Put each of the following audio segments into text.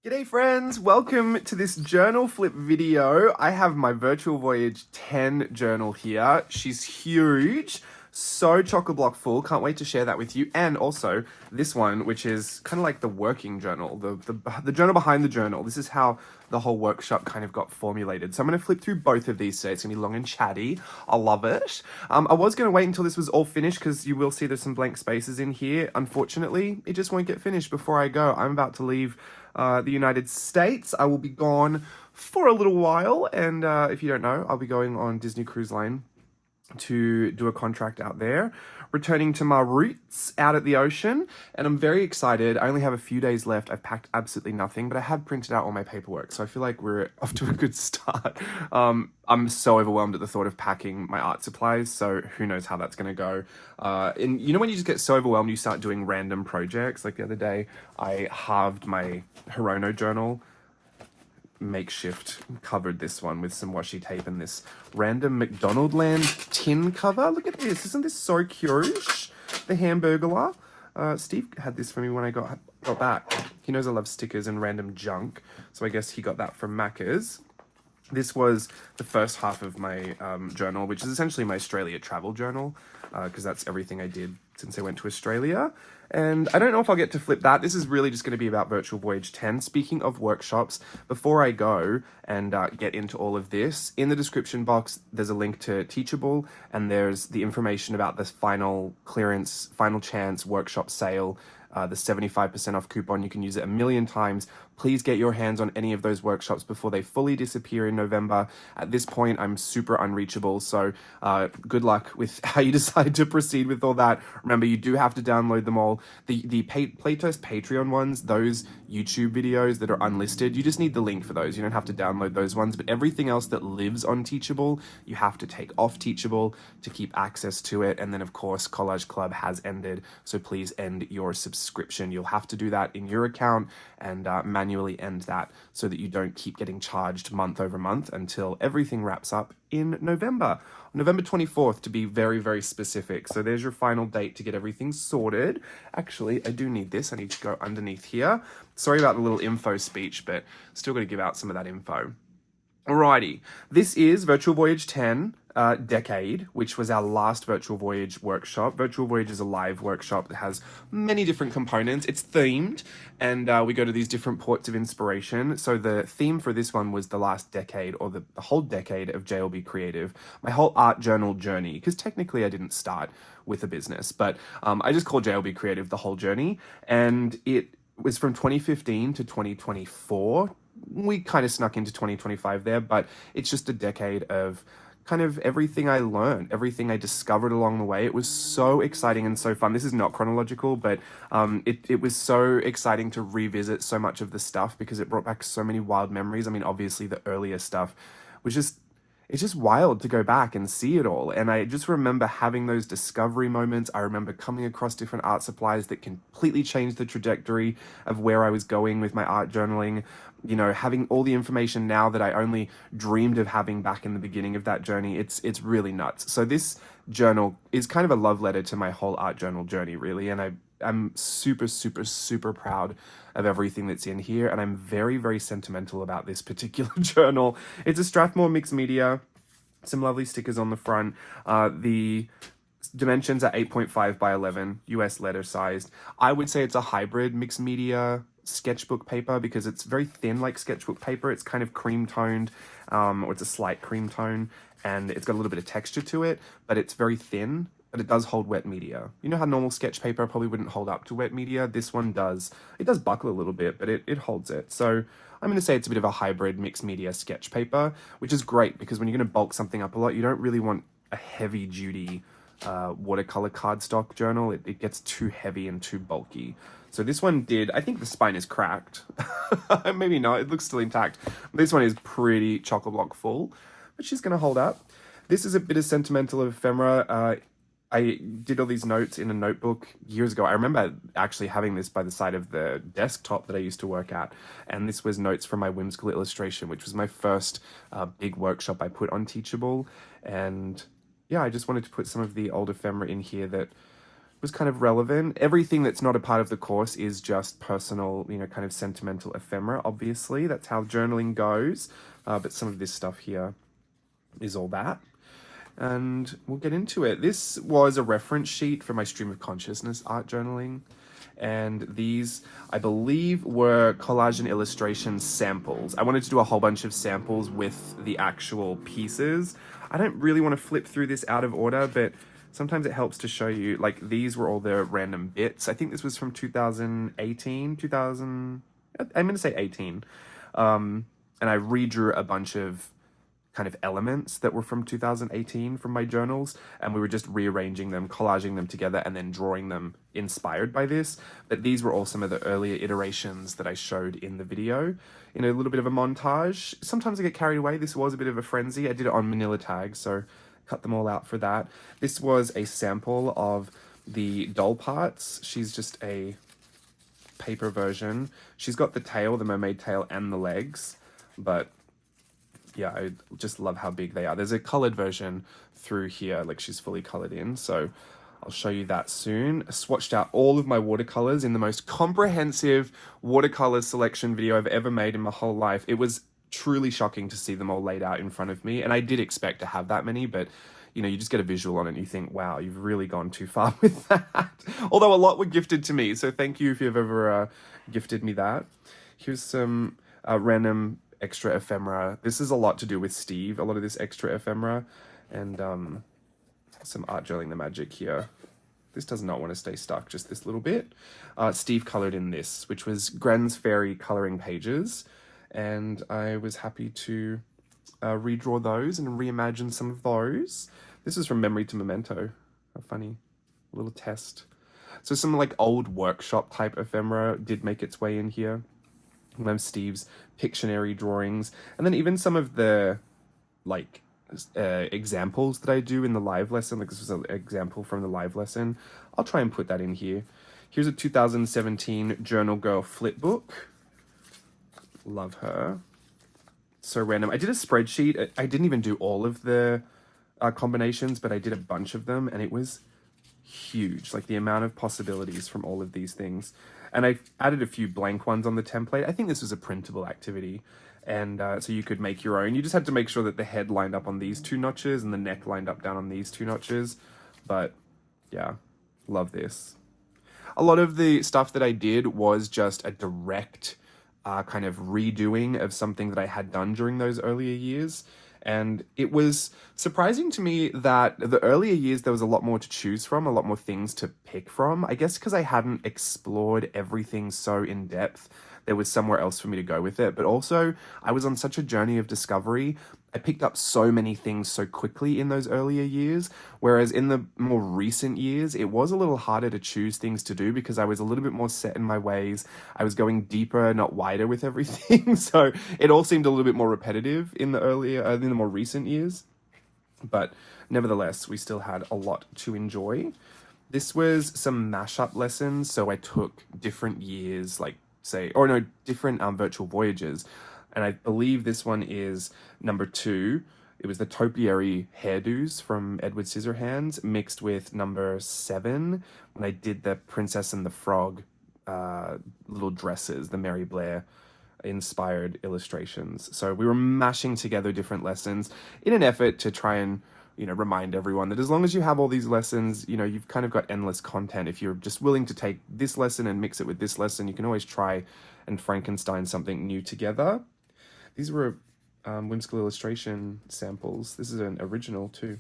G'day friends, welcome to this journal flip video. I have my Virtual Voyage 10 journal here. She's huge, so chock-a-block full. Can't wait to share that with you. And also this one, which is kind of like the working journal, the journal behind the journal. This is how the whole workshop kind of got formulated. So I'm going to flip through both of these today. It's going to be long and chatty. I love it. I was going to wait until this was all finished because you will see there's some blank spaces in here. Unfortunately, it just won't get finished before I go. I'm about to leave the United States. I will be gone for a little while, and if you don't know, I'll be going on Disney Cruise Line to do a contract out there, returning to my roots out at the ocean, and I'm very excited. I only have a few days left. I've packed absolutely nothing, but I have printed out all my paperwork, so I feel like we're off to a good start. I'm so overwhelmed at the thought of packing my art supplies, so who knows how that's going to go. And you know when you just get so overwhelmed, you start doing random projects. Like the other day, I halved my Hirono journal, makeshift covered this one with some washi tape and this random McDonald Land tin cover. Look at this. Isn't this so cute? The Hamburglar. Steve had this for me when I got back. He knows I love stickers and random junk, so I guess he got that from Macca's. This was the first half of my journal, which is essentially my Australia travel journal, because that's everything I did since I went to Australia. And I don't know if I'll get to flip that. This is really just going to be about Virtual Voyage 10. Speaking of workshops, before I go and get into all of this, in the description box, there's a link to Teachable, and there's the information about this final clearance, final chance workshop sale, the 75% off coupon. You can use it a million times. Please get your hands on any of those workshops before they fully disappear in November. At this point, I'm super unreachable, so good luck with how you decide to proceed with all that. Remember, you do have to download them all. The Playtest Patreon ones, those YouTube videos that are unlisted, you just need the link for those. You don't have to download those ones, but everything else that lives on Teachable, you have to take off Teachable to keep access to it. And then, of course, Collage Club has ended, so please end your subscription. You'll have to do that in your account and manually end that so that you don't keep getting charged month over month until everything wraps up in November. November 24th, to be very, very specific. So there's your final date to get everything sorted. Actually, I do need this. I need to go underneath here. Sorry about the little info speech, but still got to give out some of that info. Alrighty, this is Virtual Voyage 10 Decade, which was our last Virtual Voyage workshop. Virtual Voyage is a live workshop that has many different components. It's themed, and we go to these different ports of inspiration. So the theme for this one was the last decade, or the whole decade of jlbCREATIVE, my whole art journal journey, because technically I didn't start with a business, but I just call jlbCREATIVE the whole journey, and it was from 2015 to 2024. We kind of snuck into 2025 there, but it's just a decade of kind of everything I learned, everything I discovered along the way. It was so exciting and so fun. This is not chronological, but it was so exciting to revisit so much of the stuff because it brought back so many wild memories. I mean, obviously the earlier stuff was just, it's just wild to go back and see it all. And I just remember having those discovery moments. I remember coming across different art supplies that completely changed the trajectory of where I was going with my art journaling. You know, having all the information now that I only dreamed of having back in the beginning of that journey, it's really nuts. So this journal is kind of a love letter to my whole art journal journey, really. And I'm super, super, super proud of everything that's in here. And I'm very, very sentimental about this particular journal. It's a Strathmore mixed media, some lovely stickers on the front. The dimensions are 8.5 by 11, US letter sized. I would say it's a hybrid mixed media sketchbook paper because it's very thin like sketchbook paper. It's kind of cream toned, or it's a slight cream tone, and it's got a little bit of texture to it, but it's very thin. But it does hold wet media. You know how normal sketch paper probably wouldn't hold up to wet media? This one does. It does buckle a little bit, but it holds it. So I'm going to say it's a bit of a hybrid mixed media sketch paper, which is great because when you're going to bulk something up a lot, you don't really want a heavy duty watercolor cardstock journal. It gets too heavy and too bulky. So this one did, I think the spine is cracked. Maybe not, it looks still intact. This one is pretty chock-a-block full, but she's going to hold up. This is a bit of sentimental ephemera. I did all these notes in a notebook years ago. I remember actually having this by the side of the desktop that I used to work at. And this was notes from my whimsical illustration, which was my first big workshop I put on Teachable. And yeah, I just wanted to put some of the old ephemera in here that was kind of relevant. Everything that's not a part of the course is just personal, you know, kind of sentimental ephemera, obviously. That's how journaling goes. But some of this stuff here is all that. And we'll get into it. This was a reference sheet for my stream of consciousness art journaling. And these, I believe, were collage and illustration samples. I wanted to do a whole bunch of samples with the actual pieces. I don't really want to flip through this out of order, but sometimes it helps to show you, like, these were all the random bits. I think this was from 2018, I'm going to say 18. And I redrew a bunch of kind of elements that were from 2018 from my journals, and we were just rearranging them, collaging them together, and then drawing them inspired by this. But these were all some of the earlier iterations that I showed in the video in a little bit of a montage. Sometimes I get carried away. This was a bit of a frenzy. I did it on manila tags, so cut them all out for that. This was a sample of the doll parts. She's just a paper version. She's got the tail, the mermaid tail, and the legs, but yeah, I just love how big they are. There's a colored version through here, like she's fully colored in, so I'll show you that soon. I swatched out all of my watercolors in the most comprehensive watercolor selection video I've ever made in my whole life. It was truly shocking to see them all laid out in front of me, and I did expect to have that many, but you know, you just get a visual on it and you think, wow, you've really gone too far with that. Although a lot were gifted to me, so thank you if you've ever gifted me that. Here's some random extra ephemera. This is a lot to do with Steve, a lot of this extra ephemera, and some art journaling the magic here. This does not want to stay stuck, just this little bit. Steve colored in this, which was Gren's Fairy coloring pages, and I was happy to redraw those and reimagine some of those. This is from Memory to Memento. How funny. A little test. So some like old workshop type ephemera did make its way in here. One of Steve's Pictionary drawings, and then even some of the like examples that I do in the live lesson. Like this was an example from the live lesson. I'll try and put that in here. Here's a 2017 Journal Girl flip book. Love her. So random. I did a spreadsheet. I didn't even do all of the combinations, but I did a bunch of them, and it was huge. Like the amount of possibilities from all of these things. And I added a few blank ones on the template. I think this was a printable activity. And so you could make your own. You just had to make sure that the head lined up on these two notches and the neck lined up down on these two notches. But yeah, love this. A lot of the stuff that I did was just a direct kind of redoing of something that I had done during those earlier years. And it was surprising to me that the earlier years, there was a lot more to choose from, a lot more things to pick from. I guess because I hadn't explored everything so in depth, there was somewhere else for me to go with it. But also, I was on such a journey of discovery. I picked up so many things so quickly in those earlier years, whereas in the more recent years, it was a little harder to choose things to do because I was a little bit more set in my ways. I was going deeper, not wider with everything. So it all seemed a little bit more repetitive in the more recent years. But nevertheless, we still had a lot to enjoy. This was some mashup lessons. So I took different years, like different virtual voyages. And I believe this one is number 2. It was the topiary hairdos from Edward Scissorhands mixed with number 7 when I did the Princess and the Frog little dresses, the Mary Blair inspired illustrations. So we were mashing together different lessons in an effort to try and, you know, remind everyone that as long as you have all these lessons, you know, you've kind of got endless content. If you're just willing to take this lesson and mix it with this lesson, you can always try and Frankenstein something new together. These were whimsical illustration samples. This is an original too.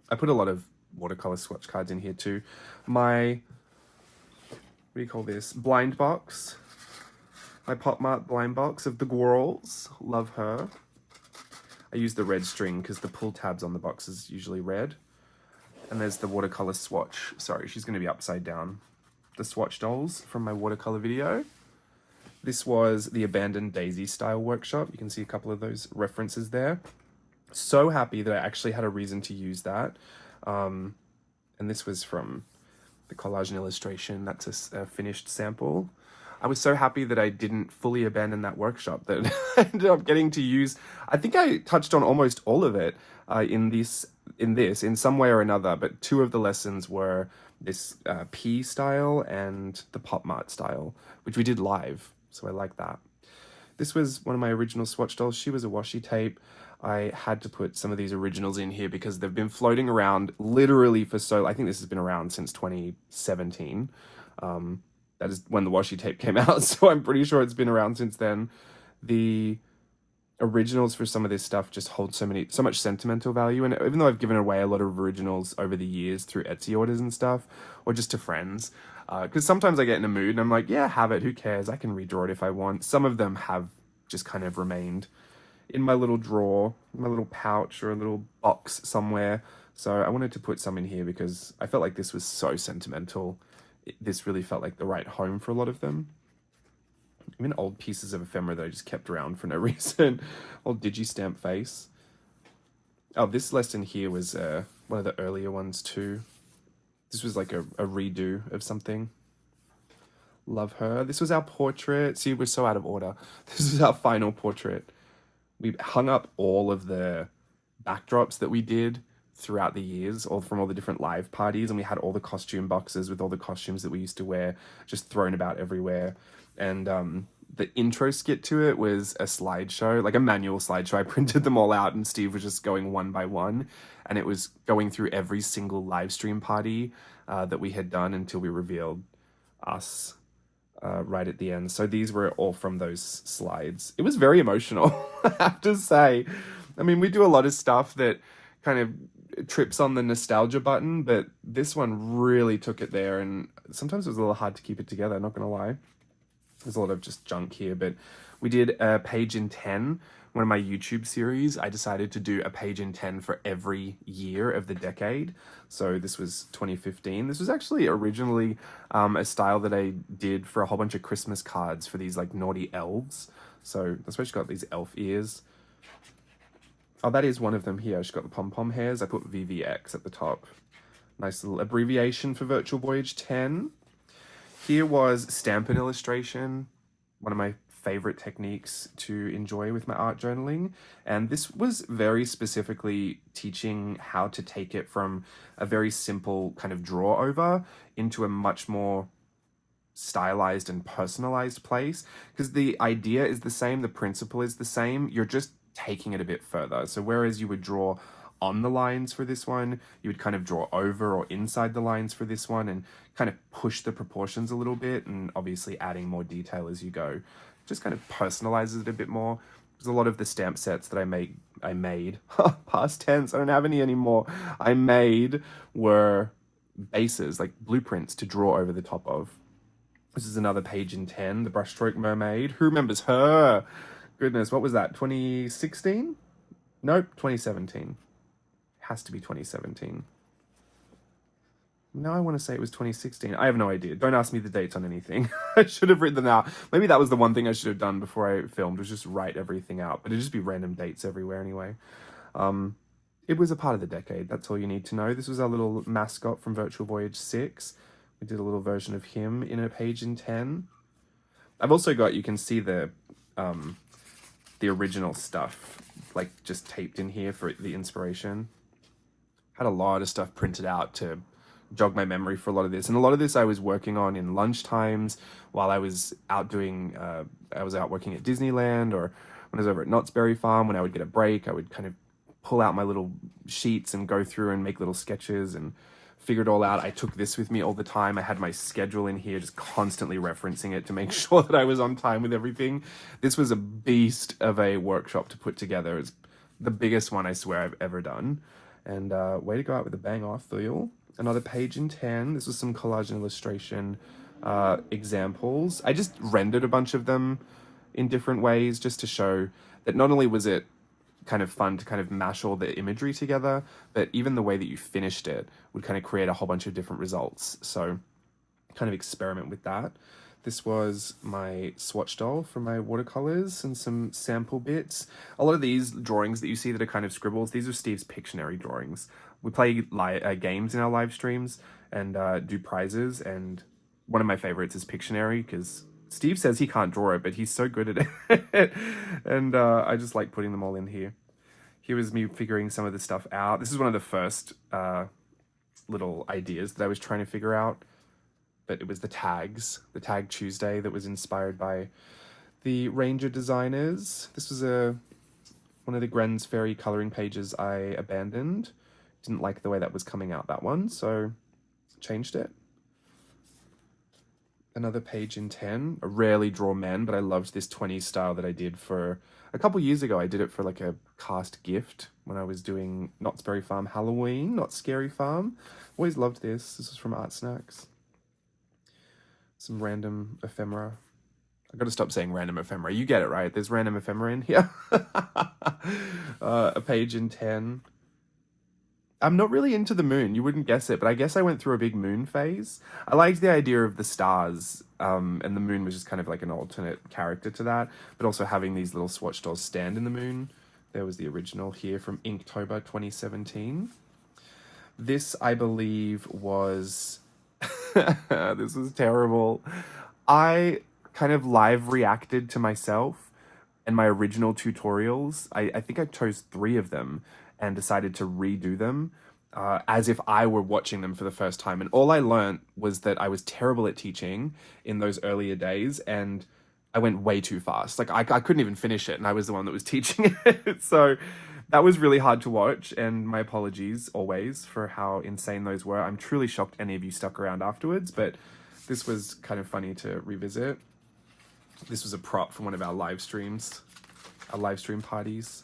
I put a lot of watercolor swatch cards in here too. My, what do you call this? Blind box. My Pop Mart blind box of the Gwirls. Love her. I use the red string because the pull tabs on the box is usually red. And there's the watercolor swatch. Sorry, she's going to be upside down. The swatch dolls from my watercolor video. This was the Abandoned Daisy style workshop. You can see a couple of those references there. So happy that I actually had a reason to use that. And this was from the collage and illustration. That's a finished sample. I was so happy that I didn't fully abandon that workshop, that I ended up getting to use. I think I touched on almost all of it in some way or another, but 2 of the lessons were this P style and the Pop Mart style, which we did live. So I like that. This was one of my original swatch dolls. She was a washi tape. I had to put some of these originals in here because they've been floating around literally for I think this has been around since 2017. That is when the washi tape came out, so I'm pretty sure it's been around since then. The originals for some of this stuff just hold so much sentimental value, and even though I've given away a lot of originals over the years through Etsy orders and stuff, or just to friends, because sometimes I get in a mood and I'm like, yeah, have it, who cares, I can redraw it if I want. Some of them have just kind of remained in my little drawer, my little pouch or a little box somewhere. So I wanted to put some in here because I felt like this was so sentimental. This really felt like the right home for a lot of them. Even old pieces of ephemera that I just kept around for no reason. Old digi-stamp face. Oh, this lesson here was one of the earlier ones too. This was like a redo of something. Love her. This was our portrait. See, we're so out of order. This is our final portrait. We hung up all of the backdrops that we did throughout the years, all from all the different live parties, and we had all the costume boxes with all the costumes that we used to wear just thrown about everywhere. And the intro skit to it was a slideshow, like a manual slideshow. I printed them all out and Steve was just going one by one, and it was going through every single live stream party that we had done until we revealed us right at the end. So these were all from those slides. It was very emotional, I have to say. I mean, we do a lot of stuff that kind of trips on the nostalgia button, but this one really took it there, and sometimes it was a little hard to keep it together, not gonna lie. There's a lot of just junk here, but we did a page in 10. One of my YouTube series, I decided to do a page in 10 for every year of the decade. So this was 2015. This was actually originally a style that I did for a whole bunch of Christmas cards for these like naughty elves. So that's why she's got these elf ears. Oh, that is one of them here. She's got the pom-pom hairs. I put VVX at the top. Nice little abbreviation for Virtual Voyage 10. Here was Stampin' Illustration, one of my favorite techniques to enjoy with my art journaling. And this was very specifically teaching how to take it from a very simple kind of draw over into a much more stylized and personalized place. Because the idea is the same, the principle is the same, you're just taking it a bit further. So whereas you would draw on the lines for this one, you would kind of draw over or inside the lines for this one and kind of push the proportions a little bit, and obviously adding more detail as you go. Just kind of personalizes it a bit more. There's a lot of the stamp sets that I made, past tense, I don't have any anymore. I made were bases, like blueprints to draw over the top of. This is another page in 10, the brushstroke mermaid. Who remembers her? Goodness, what was that, 2016? Nope, 2017. Has to be 2017. Now I want to say it was 2016. I have no idea. Don't ask me the dates on anything. I should have written them out. Maybe that was the one thing I should have done before I filmed, was just write everything out. But it'd just be random dates everywhere anyway. It was a part of the decade. That's all you need to know. This was our little mascot from Virtual Voyage 6. We did a little version of him in a page in 10. I've also got, you can see the original stuff, like just taped in here for the inspiration. Had a lot of stuff printed out to jog my memory for a lot of this. And a lot of this I was working on in lunch times while I was out doing, I was out working at Disneyland, or when I was over at Knott's Berry Farm, when I would get a break, I would kind of pull out my little sheets and go through and make little sketches and figure it all out. I took this with me all the time. I had my schedule in here, just constantly referencing it to make sure that I was on time with everything. This was a beast of a workshop to put together. It's the biggest one I swear I've ever done. And way to go out with a bang, Arthur. Another page in 10. This was some collage and illustration examples. I just rendered a bunch of them in different ways just to show that not only was it kind of fun to kind of mash all the imagery together, but even the way that you finished it would kind of create a whole bunch of different results. So kind of experiment with that. This was my swatch doll for my watercolors and some sample bits. A lot of these drawings that you see that are kind of scribbles, these are Steve's Pictionary drawings. We play games in our live streams and do prizes, and one of my favorites is Pictionary because Steve says he can't draw it, but he's so good at it. And I just like putting them all in here. Here was me figuring some of the stuff out. This is one of the first little ideas that I was trying to figure out. But it was the Tag Tuesday that was inspired by the Ranger designers. This was one of the Gren's Fairy coloring pages I abandoned. Didn't like the way that was coming out, that one, so changed it. Another page in 10. I rarely draw men, but I loved this 20 style that I did for a couple years ago. I did it for like a cast gift when I was doing Knott's Berry Farm Halloween, Not Scary Farm. Always loved this. This was from Art Snacks. Some random ephemera. I gotta stop saying random ephemera. You get it, right? There's random ephemera in here. A page in 10. I'm not really into the moon. You wouldn't guess it, but I guess I went through a big moon phase. I liked the idea of the stars, and the moon was just kind of like an alternate character to that, but also having these little swatch dolls stand in the moon. There was the original here from Inktober 2017. This, I believe, was... this was terrible. I kind of live reacted to myself and my original tutorials. I think I chose 3 of them and decided to redo them as if I were watching them for the first time. And all I learned was that I was terrible at teaching in those earlier days, and I went way too fast. Like, I couldn't even finish it, and I was the one that was teaching it. So that was really hard to watch, and my apologies always for how insane those were. I'm truly shocked any of you stuck around afterwards, but this was kind of funny to revisit. This was a prop from one of our live streams, our live stream parties.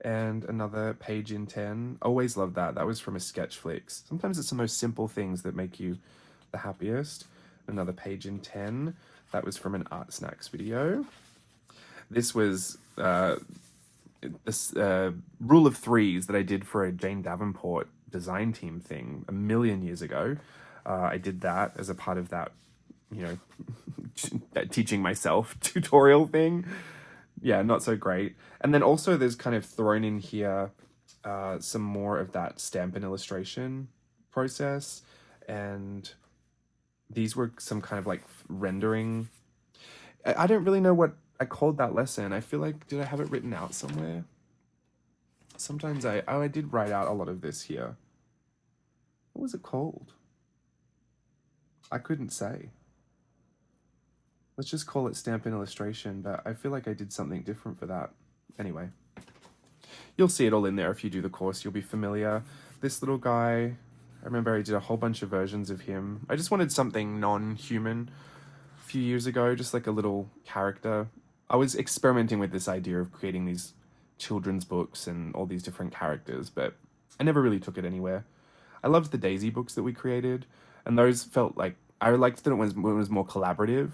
And another page in 10. Always loved that. That was from a sketch flicks. Sometimes it's the most simple things that make you the happiest. Another page in 10. That was from an Art Snacks video. This was this rule of threes that I did for a Jane Davenport design team thing a million years ago. I did that as a part of that, you know, that teaching myself tutorial thing. Yeah, not so great. And then also there's kind of thrown in here some more of that Stampin' illustration process. And these were some kind of like rendering. I don't really know what I called that lesson. I feel like, did I have it written out somewhere? Sometimes I did write out a lot of this here. What was it called? I couldn't say. Let's just call it Stampin' illustration, but I feel like I did something different for that. Anyway, you'll see it all in there if you do the course. You'll be familiar. This little guy, I remember I did a whole bunch of versions of him. I just wanted something non-human a few years ago, just like a little character. I was experimenting with this idea of creating these children's books and all these different characters, but I never really took it anywhere. I loved the Daisy books that we created, and those felt like, I liked that it was more collaborative.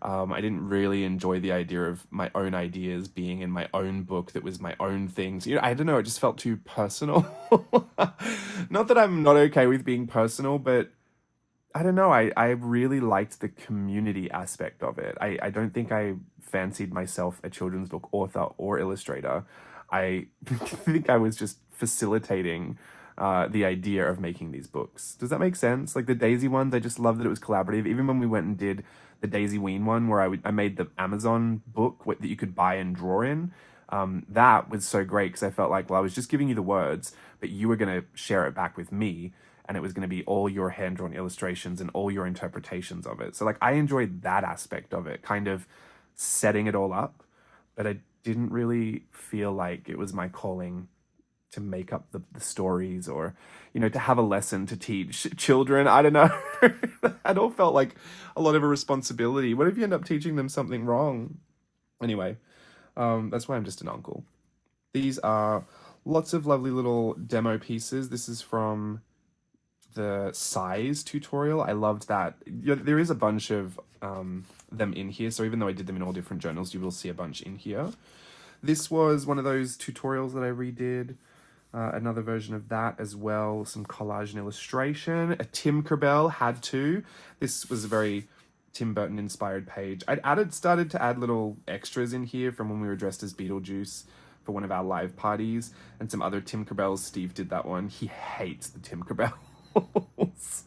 I didn't really enjoy the idea of my own ideas being in my own book that was my own things. You know, I don't know, it just felt too personal. Not that I'm not okay with being personal, but I don't know, I really liked the community aspect of it. I don't think I fancied myself a children's book author or illustrator. I think I was just facilitating the idea of making these books. Does that make sense? Like the Daisy ones, I just loved that it was collaborative. Even when we went and did the Daisy Ween one, where I made the Amazon book that you could buy and draw in, that was so great because I felt like, well, I was just giving you the words, but you were going to share it back with me, and it was going to be all your hand-drawn illustrations and all your interpretations of it. So like I enjoyed that aspect of it, kind of setting it all up, but I didn't really feel like it was my calling to make up the stories or, you know, to have a lesson to teach children. I don't know. It all felt like a lot of a responsibility. What if you end up teaching them something wrong? Anyway, that's why I'm just an uncle. These are lots of lovely little demo pieces. This is from the size tutorial. I loved that. There is a bunch of them in here. So even though I did them in all different journals, you will see a bunch in here. This was one of those tutorials that I redid. Another version of that as well, some collage and illustration. A Tim Kerbell had to. This was a very Tim Burton inspired page. I'd started to add little extras in here from when we were dressed as Beetlejuice for one of our live parties, and some other Tim Kerbells. Steve did that one. He hates the Tim Kerbells.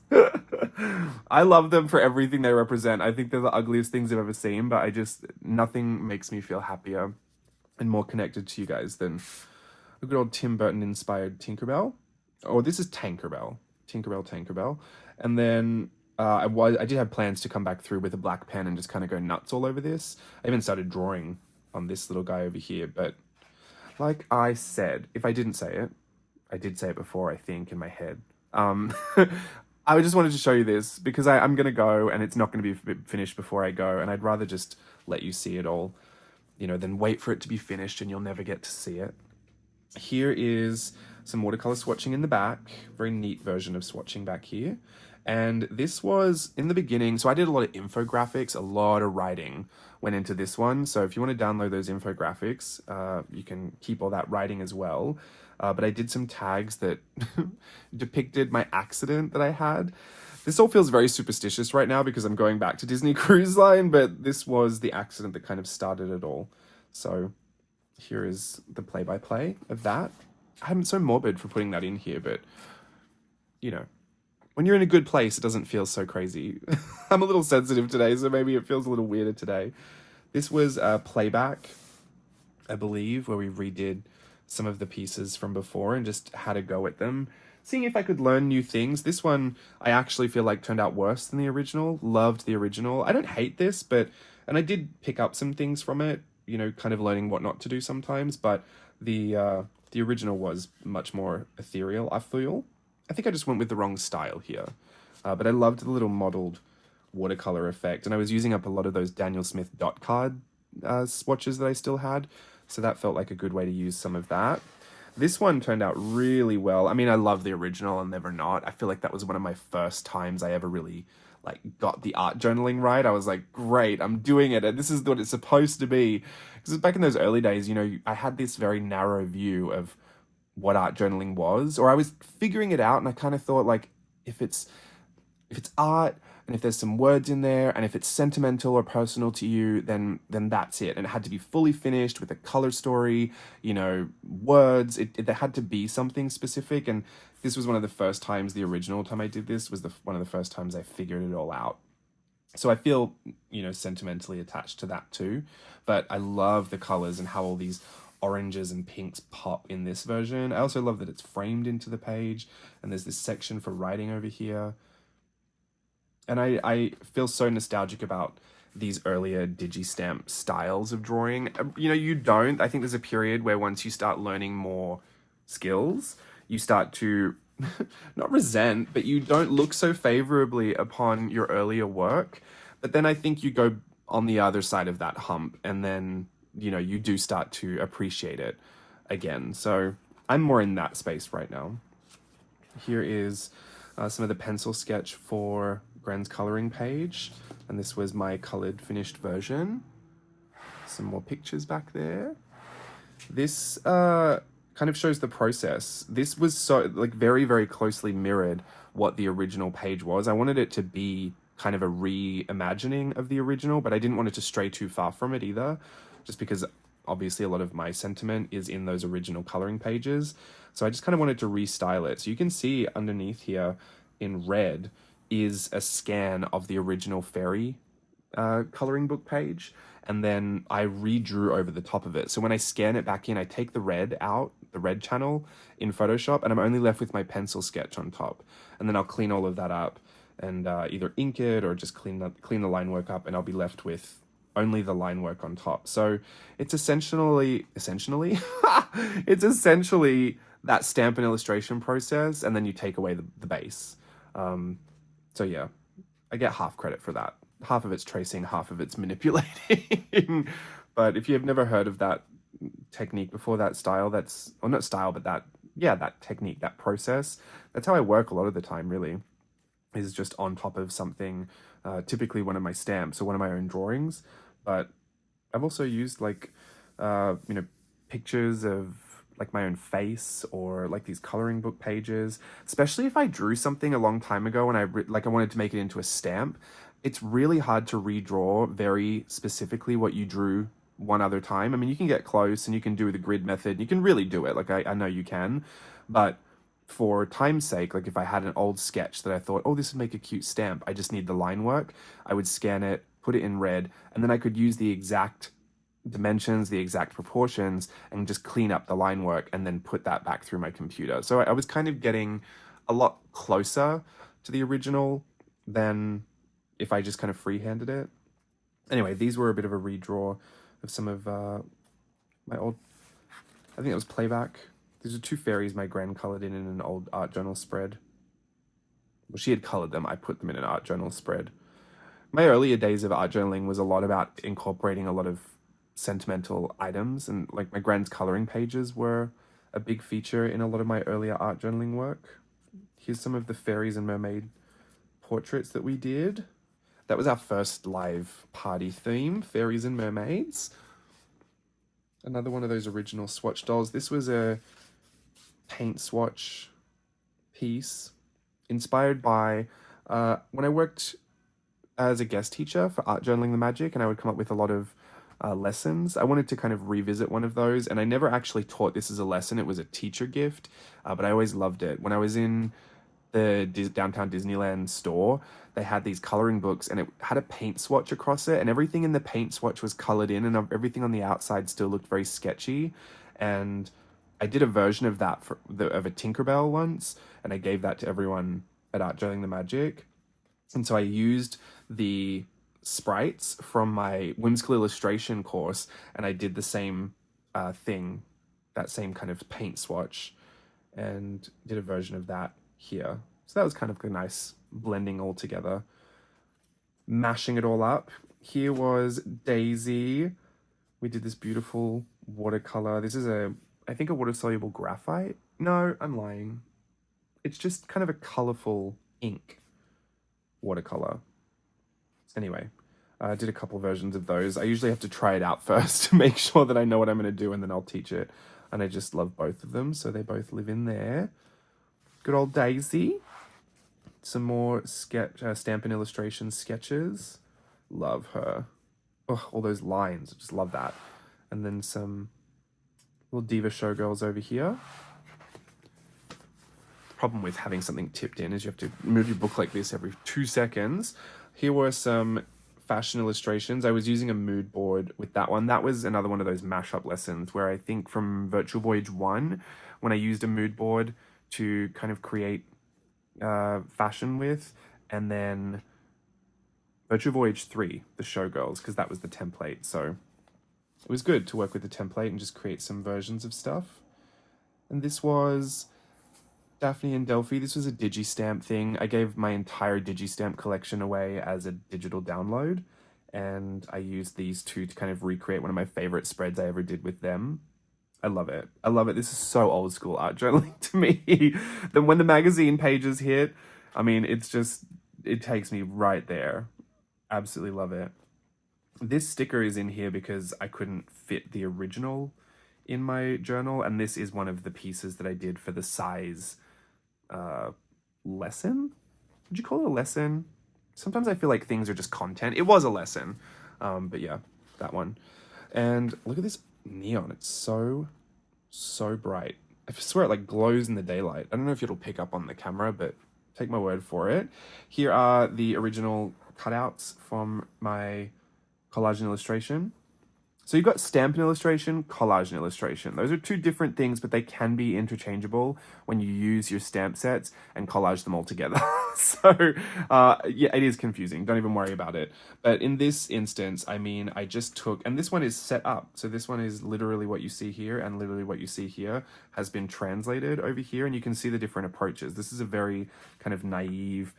I love them for everything they represent. I think they're the ugliest things I've ever seen, but nothing makes me feel happier and more connected to you guys than a good old Tim Burton inspired Tinkerbell. Oh, this is Tankerbell. Tinkerbell. And then I did have plans to come back through with a black pen and just kind of go nuts all over this. I even started drawing on this little guy over here, but like I said, if I didn't say it, I did say it before, I think, in my head. I just wanted to show you this because I'm going to go and it's not going to be finished before I go. And I'd rather just let you see it all, you know, than wait for it to be finished and you'll never get to see it. Here is some watercolor swatching in the back. Very neat version of swatching back here. And this was in the beginning. So I did a lot of infographics, a lot of writing went into this one. So if you want to download those infographics, you can keep all that writing as well. But I did some tags that depicted my accident that I had. This all feels very superstitious right now because I'm going back to Disney Cruise Line, but this was the accident that kind of started it all. So here is the play-by-play of that. I'm so morbid for putting that in here, but, you know, when you're in a good place, it doesn't feel so crazy. I'm a little sensitive today, so maybe it feels a little weirder today. This was a playback, I believe, where we redid some of the pieces from before and just had a go at them, seeing if I could learn new things. This one, I actually feel like turned out worse than the original. Loved the original. I don't hate this, and I did pick up some things from it, you know, kind of learning what not to do sometimes, but the original was much more ethereal, I feel. I think I just went with the wrong style here. But I loved the little modeled watercolor effect. And I was using up a lot of those Daniel Smith dot card swatches that I still had. So that felt like a good way to use some of that. This one turned out really well. I mean, I love the original and Never Not. I feel like that was one of my first times I ever really like got the art journaling right. I was like, great, I'm doing it. And this is what it's supposed to be. Because back in those early days, you know, I had this very narrow view of what art journaling was, or I was figuring it out, and I kind of thought, like, if it's art and if there's some words in there and if it's sentimental or personal to you, then that's it. And it had to be fully finished with a color story, you know, words. There had to be something specific. And this was one of the first times, the original time I did this was one of the first times I figured it all out. So I feel, you know, sentimentally attached to that too. But I love the colors and how all these oranges and pinks pop in this version. I also love that it's framed into the page and there's this section for writing over here. And I feel so nostalgic about these earlier digistamp styles of drawing. You know, you don't. I think there's a period where once you start learning more skills, you start to not resent, but you don't look so favorably upon your earlier work. But then I think you go on the other side of that hump and then, you know, you do start to appreciate it again. So I'm more in that space right now. Here is some of the pencil sketch for Gren's coloring page. And this was my colored finished version. Some more pictures back there. This kind of shows the process. This was so like very, very closely mirrored what the original page was. I wanted it to be kind of a reimagining of the original, but I didn't want it to stray too far from it either, just because obviously a lot of my sentiment is in those original coloring pages. So I just kind of wanted to restyle it. So you can see underneath here in red is a scan of the original fairy coloring book page. And then I redrew over the top of it. So when I scan it back in, I take the red out, the red channel in Photoshop, and I'm only left with my pencil sketch on top. And then I'll clean all of that up and either ink it or just clean the line work up, and I'll be left with only the line work on top. So it's essentially it's essentially that stamp and illustration process, and then you take away the base. So yeah, I get half credit for that. Half of it's tracing, half of it's manipulating. But if you've never heard of that technique before, that style, not style, but that technique, that process, that's how I work a lot of the time, really, is just on top of something, typically one of my stamps or one of my own drawings. But I've also used like, pictures of like my own face or like these coloring book pages, especially if I drew something a long time ago and I wanted to make it into a stamp. It's really hard to redraw very specifically what you drew one other time. I mean, you can get close and you can do the grid method. You can really do it. Like I know you can, but for time's sake, like if I had an old sketch that I thought, oh, this would make a cute stamp, I just need the line work, I would scan it, put it in red, and then I could use the exact dimensions, the exact proportions, and just clean up the line work and then put that back through my computer. So I was kind of getting a lot closer to the original than if I just kind of freehanded it. Anyway, these were a bit of a redraw of some of my old, I think it was playback. These are two fairies my gran coloured in an old art journal spread. Well, she had coloured them, I put them in an art journal spread. My earlier days of art journaling was a lot about incorporating a lot of sentimental items, and like my gran's colouring pages were a big feature in a lot of my earlier art journaling work. Here's some of the fairies and mermaid portraits that we did. That was our first live party theme, fairies and mermaids. Another one of those original swatch dolls. This was a paint swatch piece inspired by when I worked as a guest teacher for Art Journaling the Magic, and I would come up with a lot of lessons. I wanted to kind of revisit one of those, and I never actually taught this as a lesson. It was a teacher gift, but I always loved it. When I was in the downtown Disneyland store, they had these coloring books, and it had a paint swatch across it, and everything in the paint swatch was colored in, and everything on the outside still looked very sketchy. And I did a version of that of a Tinkerbell once, and I gave that to everyone at Art Journaling the Magic. And so I used the sprites from my whimsical illustration course, and I did the same thing, that same kind of paint swatch, and did a version of that here. So that was kind of a nice blending all together, mashing it all up. Here was Daisy. We did this beautiful watercolor. This is I think a water-soluble graphite. No, I'm lying. It's just kind of a colorful ink watercolor. Anyway, I did a couple versions of those. I usually have to try it out first to make sure that I know what I'm going to do, and then I'll teach it. And I just love both of them, so they both live in there. Good old Daisy. Some more Stampin' Illustration sketches. Love her. Oh, all those lines. I just love that. And then some little Diva Showgirls over here. The problem with having something tipped in is you have to move your book like this every 2 seconds. Here were some fashion illustrations. I was using a mood board with that one. That was another one of those mashup lessons where I think from Virtual Voyage 1, when I used a mood board to kind of create fashion with, and then Virtual Voyage 3, the Showgirls, because that was the template. So it was good to work with the template and just create some versions of stuff. And this was Daphne and Delphi. This was a Digistamp thing. I gave my entire Digistamp collection away as a digital download, and I used these two to kind of recreate one of my favorite spreads I ever did with them. I love it. I love it. This is so old school art journaling to me. Then when the magazine pages hit, I mean, it's just, it takes me right there. Absolutely love it. This sticker is in here because I couldn't fit the original in my journal, and this is one of the pieces that I did for the size lesson. Would you call it a lesson? Sometimes I feel like things are just content. It was a lesson, but yeah, that one. And look at this neon. It's so bright. I swear it like glows in the daylight. I don't know if it'll pick up on the camera, but take my word for it. Here are the original cutouts from my collage and illustration. So you've got Stampin' Illustration, Collage and Illustration. Those are two different things, but they can be interchangeable when you use your stamp sets and collage them all together. So yeah, it is confusing. Don't even worry about it. But in this instance, I mean, I just took, and this one is set up. So this one is literally what you see here, and literally what you see here has been translated over here, and you can see the different approaches. This is a very kind of naive,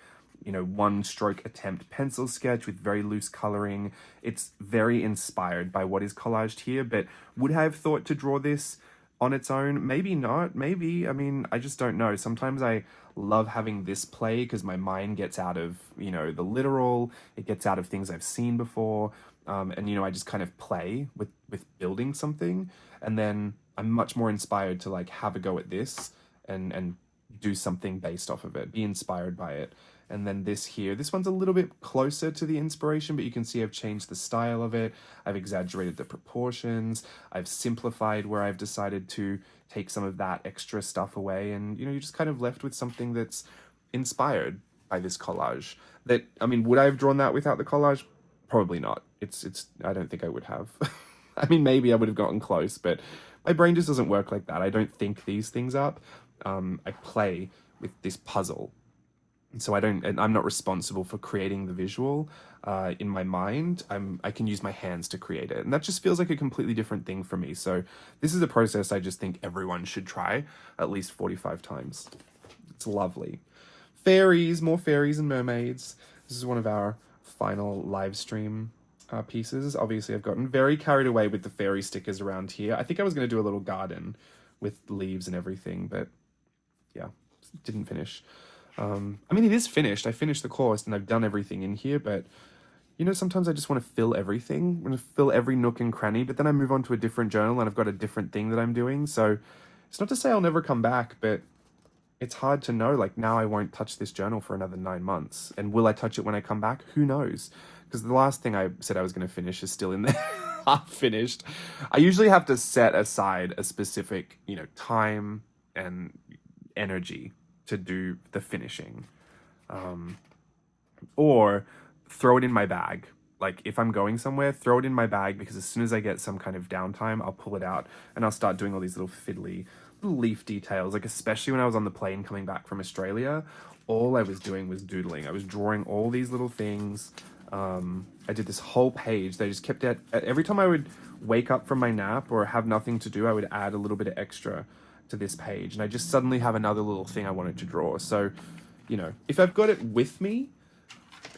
you know, one stroke attempt pencil sketch with very loose coloring. It's very inspired by what is collaged here, but would I have thought to draw this on its own? Maybe not. Maybe. I mean, I just don't know. Sometimes I love having this play because my mind gets out of, you know, the literal, it gets out of things I've seen before. And, you know, I just kind of play with building something. And then I'm much more inspired to like have a go at this and do something based off of it, be inspired by it. And then this here, this one's a little bit closer to the inspiration, but you can see I've changed the style of it. I've exaggerated the proportions. I've simplified where I've decided to take some of that extra stuff away. And, you know, you're just kind of left with something that's inspired by this collage. That, I mean, would I have drawn that without the collage? Probably not. I don't think I would have. I mean, maybe I would have gotten close, but my brain just doesn't work like that. I don't think these things up. I play with this puzzle. And so I'm not responsible for creating the visual in my mind. I can use my hands to create it. And that just feels like a completely different thing for me. So this is a process I just think everyone should try at least 45 times. It's lovely. Fairies, more fairies and mermaids. This is one of our final live stream pieces. Obviously, I've gotten very carried away with the fairy stickers around here. I think I was going to do a little garden with leaves and everything, but yeah, didn't finish. I mean, it is finished. I finished the course and I've done everything in here, but you know, sometimes I just want to fill everything. I want to fill every nook and cranny, but then I move on to a different journal and I've got a different thing that I'm doing. So it's not to say I'll never come back, but it's hard to know. Like, now I won't touch this journal for another 9 months. And will I touch it when I come back? Who knows? Because the last thing I said I was going to finish is still in there, half finished. I usually have to set aside a specific, you know, time and energy to do the finishing. Or throw it in my bag. Like, if I'm going somewhere, throw it in my bag, because as soon as I get some kind of downtime, I'll pull it out and I'll start doing all these little fiddly little leaf details. Like, especially when I was on the plane coming back from Australia, all I was doing was doodling. I was drawing all these little things. I did this whole page. They just kept it every time I would wake up from my nap or have nothing to do, I would add a little bit of extra to this page, and I just suddenly have another little thing I wanted to draw. So, you know, if I've got it with me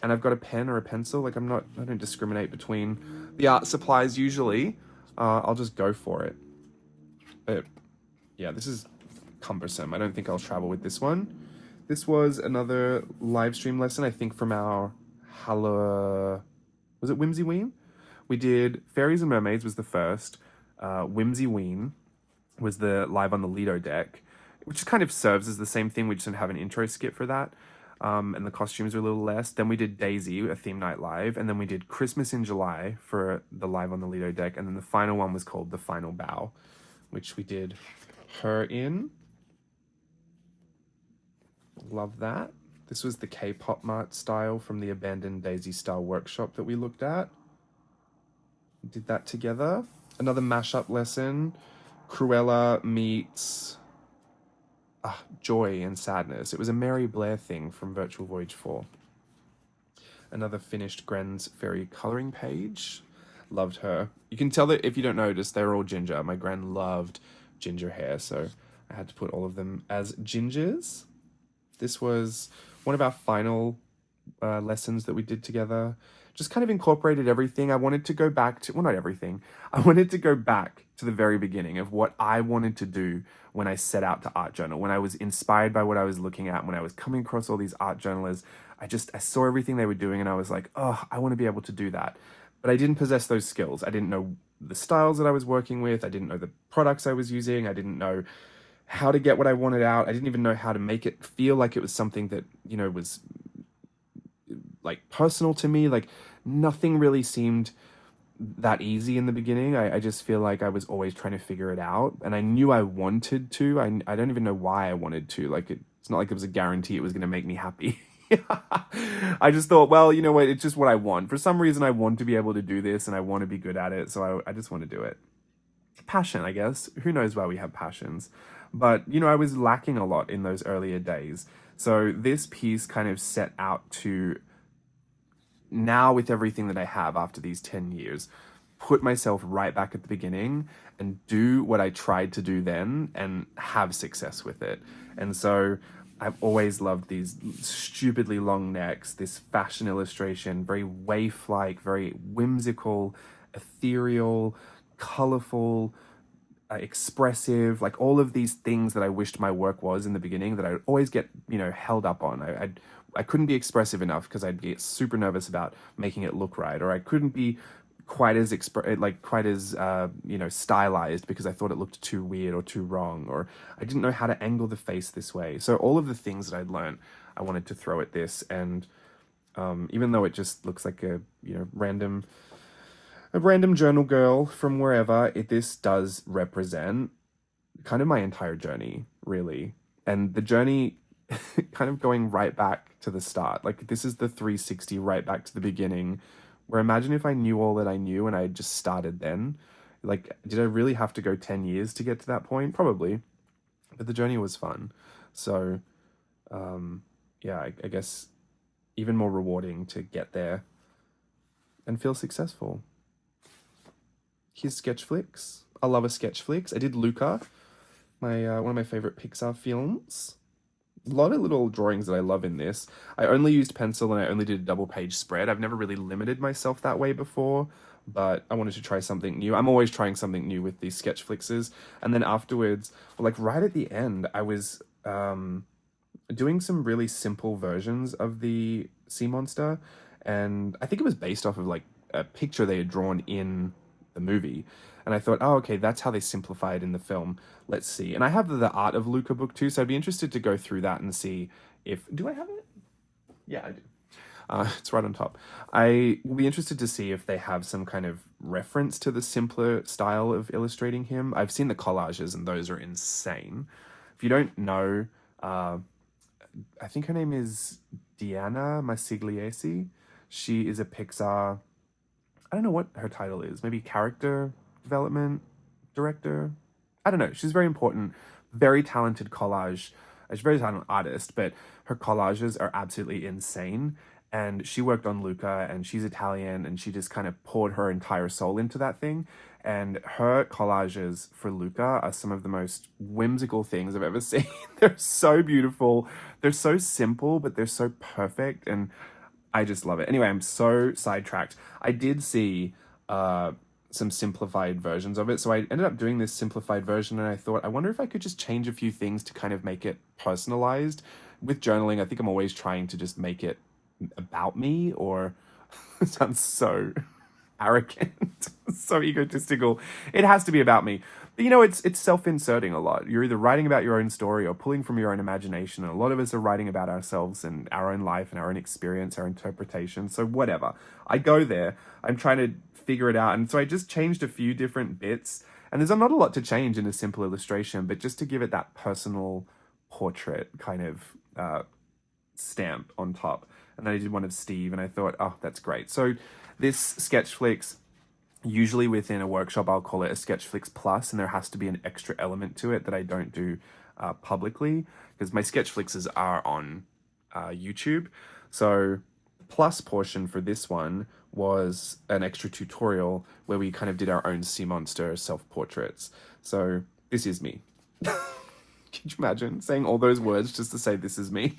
and I've got a pen or a pencil, like I don't discriminate between the art supplies usually. I'll just go for it. But yeah, this is cumbersome. I don't think I'll travel with this one. This was another live stream lesson, I think, from our was it Whimsy Ween? We did Fairies and Mermaids was the first. Whimsy Ween was the live on the Lido deck, which kind of serves as the same thing. We just didn't have an intro skit for that. And the costumes were a little less. Then we did Daisy, a theme night live, and then we did Christmas in July for the live on the Lido deck, and then the final one was called The Final Bow, which we did her in. Love that. This was the K-pop mart style from the Abandoned Daisy style workshop that we looked at. We did that together. Another mashup lesson. Cruella meets Joy and Sadness. It was a Mary Blair thing from Virtual Voyage 4. Another finished Gren's fairy colouring page. Loved her. You can tell that if you don't notice, they're all ginger. My Gren loved ginger hair, so I had to put all of them as gingers. This was one of our final lessons that we did together. Just kind of incorporated everything. I wanted to go back to, well, not everything. I wanted to go back to the very beginning of what I wanted to do when I set out to art journal, when I was inspired by what I was looking at, when I was coming across all these art journalists. I saw everything they were doing and I was like, oh, I want to be able to do that. But I didn't possess those skills. I didn't know the styles that I was working with. I didn't know the products I was using. I didn't know how to get what I wanted out. I didn't even know how to make it feel like it was something that, you know, was like personal to me. Like, nothing really seemed that easy in the beginning. I just feel like I was always trying to figure it out, and I knew I wanted to. I don't even know why I wanted to. Like, it's not like it was a guarantee it was going to make me happy. I just thought, well, you know what, it's just what I want. For some reason, I want to be able to do this and I want to be good at it, so I just want to do it. Passion, I guess. Who knows why we have passions? But, you know, I was lacking a lot in those earlier days. So this piece kind of set out to, now with everything that I have after these 10 years, put myself right back at the beginning and do what I tried to do then and have success with it. And so I've always loved these stupidly long necks, this fashion illustration, very waif-like, very whimsical, ethereal, colorful, expressive, like all of these things that I wished my work was in the beginning that I would always get, you know, held up on. I couldn't be expressive enough because I'd get super nervous about making it look right, or I couldn't be quite as you know, stylized because I thought it looked too weird or too wrong, or I didn't know how to angle the face this way. So all of the things that I'd learned, I wanted to throw at this, and even though it just looks like a, you know, random journal girl from wherever, this does represent kind of my entire journey, really. And the journey kind of going right back to the start. Like, this is the 360 right back to the beginning, where imagine if I knew all that I knew and I had just started then. Like, did I really have to go 10 years to get to that point? Probably. But the journey was fun. So yeah, I guess even more rewarding to get there and feel successful. Here's sketch flicks. I love a sketch flicks. I did Luca, my one of my favorite Pixar films. A lot of little drawings that I love in this. I only used pencil and I only did a double page spread. I've never really limited myself that way before, but I wanted to try something new. I'm always trying something new with these sketch flixes. And then afterwards, well, like right at the end, I was doing some really simple versions of the sea monster, and I think it was based off of like a picture they had drawn in the movie. And I thought, oh, okay, that's how they simplified in the film. Let's see. And I have the Art of Luca book too, so I'd be interested to go through that and see if do I have it? Yeah, I do. It's right on top. I will be interested to see if they have some kind of reference to the simpler style of illustrating him. I've seen the collages, and those are insane. If you don't know, I think her name is Diana Masigliese. She is a Pixar. I don't know what her title is. Maybe character development director. I don't know. She's very important, very talented collage. She's a very talented artist, but her collages are absolutely insane. And she worked on Luca, and she's Italian, and she just kind of poured her entire soul into that thing. And her collages for Luca are some of the most whimsical things I've ever seen. They're so beautiful. They're so simple, but they're so perfect. And I just love it. Anyway, I'm so sidetracked. I did see some simplified versions of it. So I ended up doing this simplified version, and I thought, I wonder if I could just change a few things to kind of make it personalized. With journaling, I think I'm always trying to just make it about me, or it sounds so arrogant, so egotistical. It has to be about me. But you know, it's self-inserting a lot. You're either writing about your own story or pulling from your own imagination. And a lot of us are writing about ourselves and our own life and our own experience, our interpretation. So whatever. I go there. I'm trying to figure it out. And so I just changed a few different bits. And there's not a lot to change in a simple illustration, but just to give it that personal portrait kind of stamp on top. And then I did one of Steve, and I thought, oh, that's great. So this Sketchflix, usually within a workshop, I'll call it a Sketchflix Plus, and there has to be an extra element to it that I don't do publicly, because my Sketchflixes are on YouTube. So the plus portion for this one was an extra tutorial where we kind of did our own sea monster self-portraits. So this is me. Can you imagine saying all those words just to say this is me?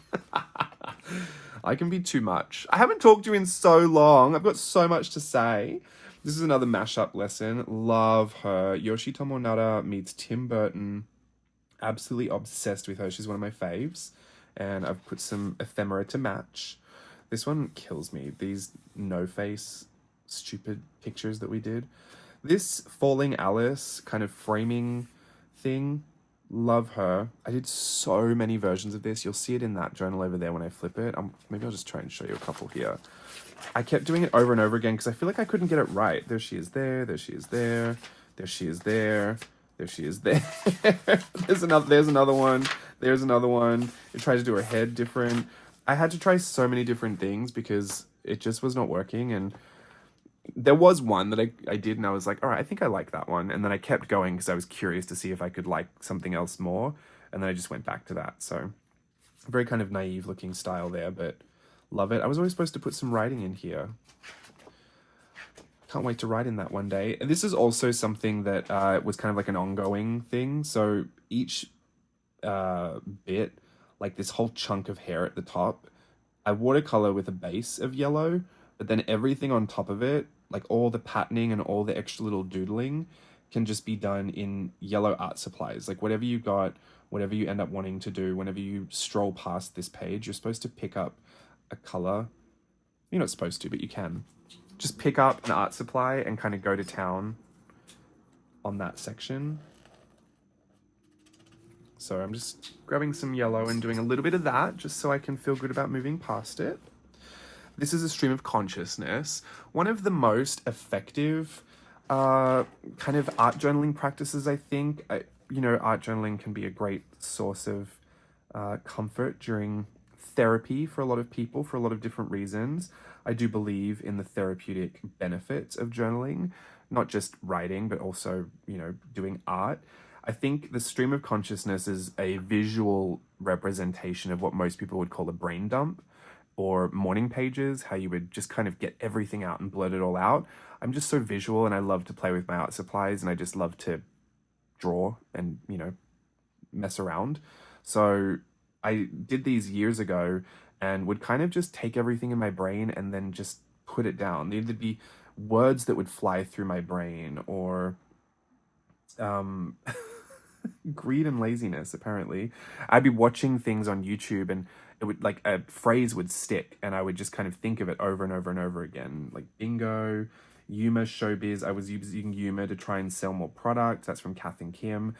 I can be too much. I haven't talked to you in so long. I've got so much to say. This is another mashup lesson. Love her. Yoshitomo Nara meets Tim Burton. Absolutely obsessed with her. She's one of my faves. And I've put some ephemera to match. This one kills me. These no-face, stupid pictures that we did. This Falling Alice kind of framing thing. Love her. I did so many versions of this. You'll see it in that journal over there when I flip it. Maybe I'll just try and show you a couple here. I kept doing it over and over again because I feel like I couldn't get it right. There she is there. There she is there. There she is there. There she is there. There's another one. There's another one. It tries to do her head different. I had to try so many different things because it just was not working. And there was one that I did, and I was like, all right, I think I like that one. And then I kept going because I was curious to see if I could like something else more. And then I just went back to that. So very kind of naive looking style there, but love it. I was always supposed to put some writing in here. Can't wait to write in that one day. And this is also something that was kind of like an ongoing thing. So each bit, like this whole chunk of hair at the top, I watercolor with a base of yellow, but then everything on top of it, like all the patterning and all the extra little doodling, can just be done in yellow art supplies. Like whatever you got, whatever you end up wanting to do, whenever you stroll past this page, you're supposed to pick up a color. You're not supposed to, but you can. Just pick up an art supply and kind of go to town on that section. So I'm just grabbing some yellow and doing a little bit of that just so I can feel good about moving past it. This is a stream of consciousness. One of the most effective kind of art journaling practices, I think. Art journaling can be a great source of comfort during therapy for a lot of people for a lot of different reasons. I do believe in the therapeutic benefits of journaling, not just writing, but also, doing art. I think the stream of consciousness is a visual representation of what most people would call a brain dump, or morning pages, how you would just kind of get everything out and blurt it all out. I'm just so visual, and I love to play with my art supplies, and I just love to draw and, mess around. So I did these years ago and would kind of just take everything in my brain and then just put it down. There'd be words that would fly through my brain, or greed and laziness, apparently. I'd be watching things on YouTube, and it would, like, a phrase would stick, and I would just kind of think of it over and over and over again. Like bingo, Yuma Showbiz. I was using Yuma to try and sell more products. That's from Kath and Kim.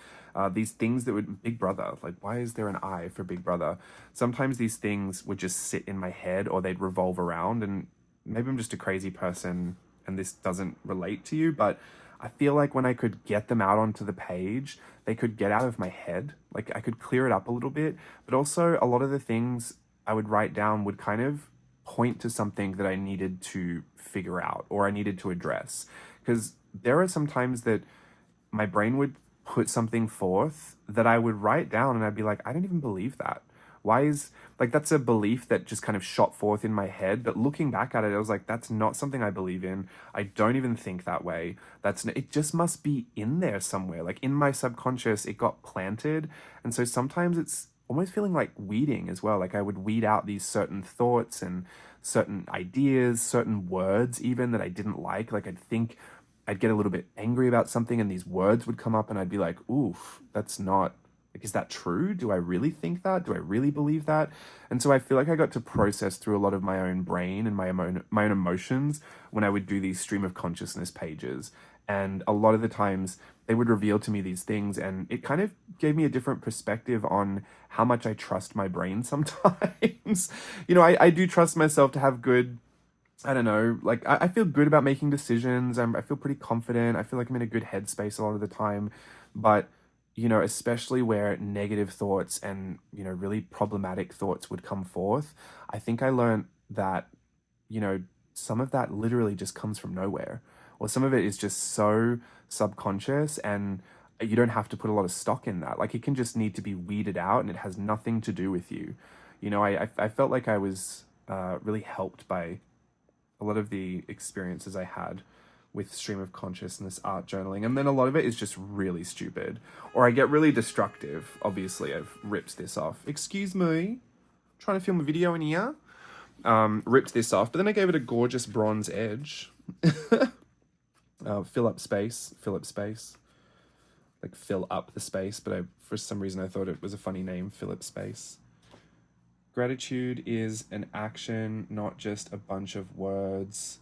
These things that would, Big Brother, like, why is there an I for Big Brother? Sometimes these things would just sit in my head, or they'd revolve around, and maybe I'm just a crazy person and this doesn't relate to you, but I feel like when I could get them out onto the page, they could get out of my head. Like, I could clear it up a little bit, but also a lot of the things I would write down would kind of point to something that I needed to figure out, or I needed to address. Because there are some times that my brain would put something forth that I would write down, and I'd be like, I don't even believe that. Why is, like, that's a belief that just kind of shot forth in my head, but looking back at it, I was like, that's not something I believe in. I don't even think that way. It just must be in there somewhere. Like, in my subconscious, it got planted. And so sometimes it's almost feeling like weeding as well. Like, I would weed out these certain thoughts and certain ideas, certain words even that I didn't like. Like, I'd get a little bit angry about something, and these words would come up, and I'd be like, oof, that's not, like, is that true? Do I really think that? Do I really believe that? And so I feel like I got to process through a lot of my own brain and my own emotions when I would do these stream of consciousness pages. And a lot of the times they would reveal to me these things, and it kind of gave me a different perspective on how much I trust my brain sometimes. I do trust myself to have good, I don't know, like, I feel good about making decisions. I feel pretty confident. I feel like I'm in a good headspace a lot of the time. But especially where negative thoughts and, really problematic thoughts would come forth, I think I learned that, some of that literally just comes from nowhere, or some of it is just so subconscious, and you don't have to put a lot of stock in that. Like, it can just need to be weeded out, and it has nothing to do with you. I felt like I was really helped by a lot of the experiences I had with stream of consciousness art journaling, and then a lot of it is just really stupid, or I get really destructive. Obviously, I've ripped this off. Excuse me, trying to film a video in here. Ripped this off, but then I gave it a gorgeous bronze edge. Fill up space, like fill up the space, but for some reason I thought it was a funny name, fill up space. Gratitude is an action, not just a bunch of words.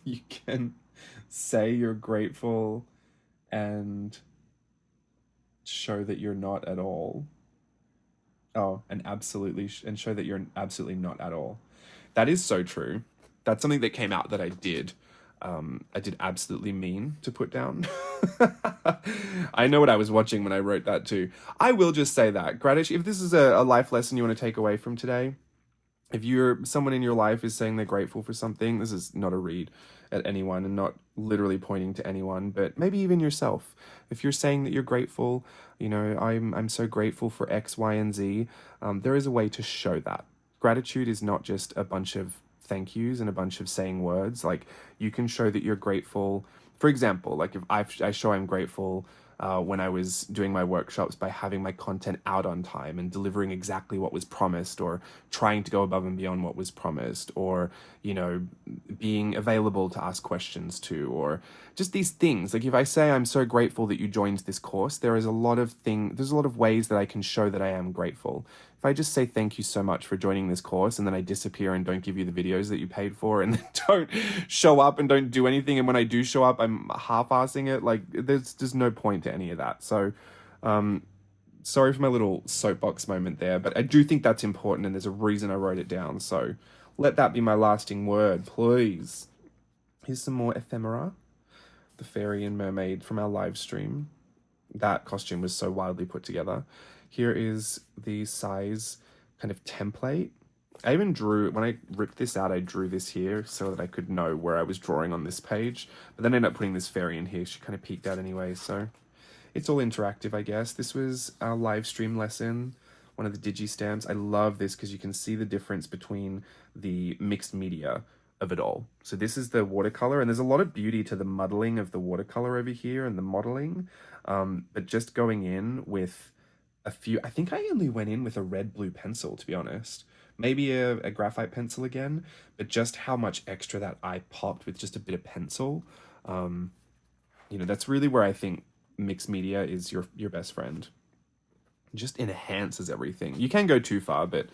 You can say you're grateful and show that you're not at all. Oh, and show that you're absolutely not at all. That is so true. That's something that came out that I did. I did absolutely mean to put down. I know what I was watching when I wrote that too. I will just say that gratitude, if this is a life lesson you want to take away from today, if someone in your life is saying they're grateful for something, this is not a read at anyone and not literally pointing to anyone, but maybe even yourself. If you're saying that you're grateful, I'm so grateful for X, Y, and Z, there is a way to show that. Gratitude is not just a bunch of thank yous and a bunch of saying words. Like, you can show that you're grateful. For example, like, if I show I'm grateful when I was doing my workshops by having my content out on time and delivering exactly what was promised, or trying to go above and beyond what was promised, or, being available to ask questions to, or just these things. Like, if I say I'm so grateful that you joined this course, there's a lot of ways that I can show that I am grateful. If I just say thank you so much for joining this course, and then I disappear and don't give you the videos that you paid for, and then don't show up and don't do anything, and when I do show up, I'm half-assing it, like, there's no point to any of that. So, sorry for my little soapbox moment there, but I do think that's important, and there's a reason I wrote it down. So let that be my lasting word, please. Here's some more ephemera. The fairy and mermaid from our live stream. That costume was so wildly put together. Here is the size kind of template. I even drew, when I ripped this out, I drew this here so that I could know where I was drawing on this page. But then I ended up putting this fairy in here. She kind of peeked out anyway, so it's all interactive, I guess. This was our live stream lesson. one of the digi stamps. I love this because you can see the difference between the mixed media of it all. So this is the watercolor, and there's a lot of beauty to the muddling of the watercolor over here and the modeling. But just going in with a few, I think I only went in with a red blue pencil, to be honest. Maybe a graphite pencil again, but just how much extra that eye popped with just a bit of pencil. You know, that's really where I think mixed media is your best friend. It just enhances everything. You can go too far, but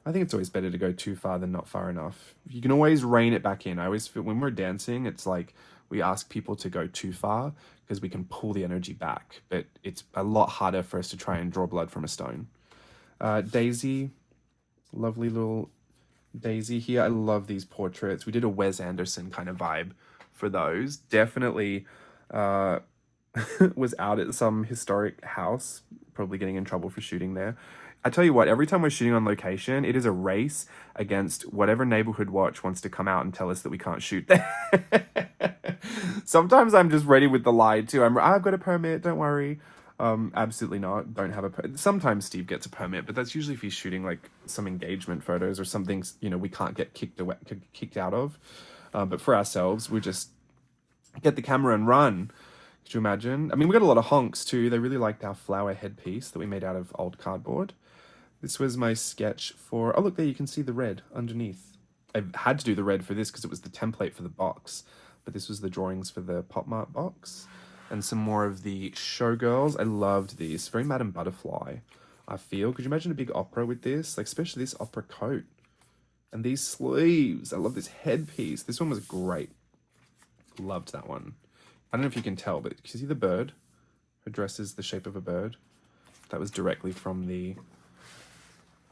I think it's always better to go too far than not far enough. You can always rein it back in. I always feel when we're dancing, it's like we ask people to go too far because we can pull the energy back, but it's a lot harder for us to try and draw blood from a stone. Daisy, lovely little Daisy here. I love these portraits. We did a Wes Anderson kind of vibe for those. Definitely was out at some historic house, probably getting in trouble for shooting there. I tell you what, every time we're shooting on location, it is a race against whatever neighborhood watch wants to come out and tell us that we can't shoot there. Sometimes I'm just ready with the lie too. I've got a permit, don't worry. Absolutely not. Don't have a permit. Sometimes Steve gets a permit, but that's usually if he's shooting like some engagement photos or something, you know, we can't get kicked out of. But for ourselves, we just get the camera and run. Could you imagine? I mean, we got a lot of honks too. They really liked our flower headpiece that we made out of old cardboard. This was my sketch for, oh look there, you can see the red underneath. I had to do the red for this because it was the template for the box, but this was the drawings for the Pop Mart box. And some more of the showgirls. I loved these. Very Madame Butterfly, I feel. Could you imagine a big opera with this? Like, especially this opera coat. And these sleeves. I love this headpiece. This one was great. Loved that one. I don't know if you can tell, but can you see the bird? Her dress is the shape of a bird. That was directly from the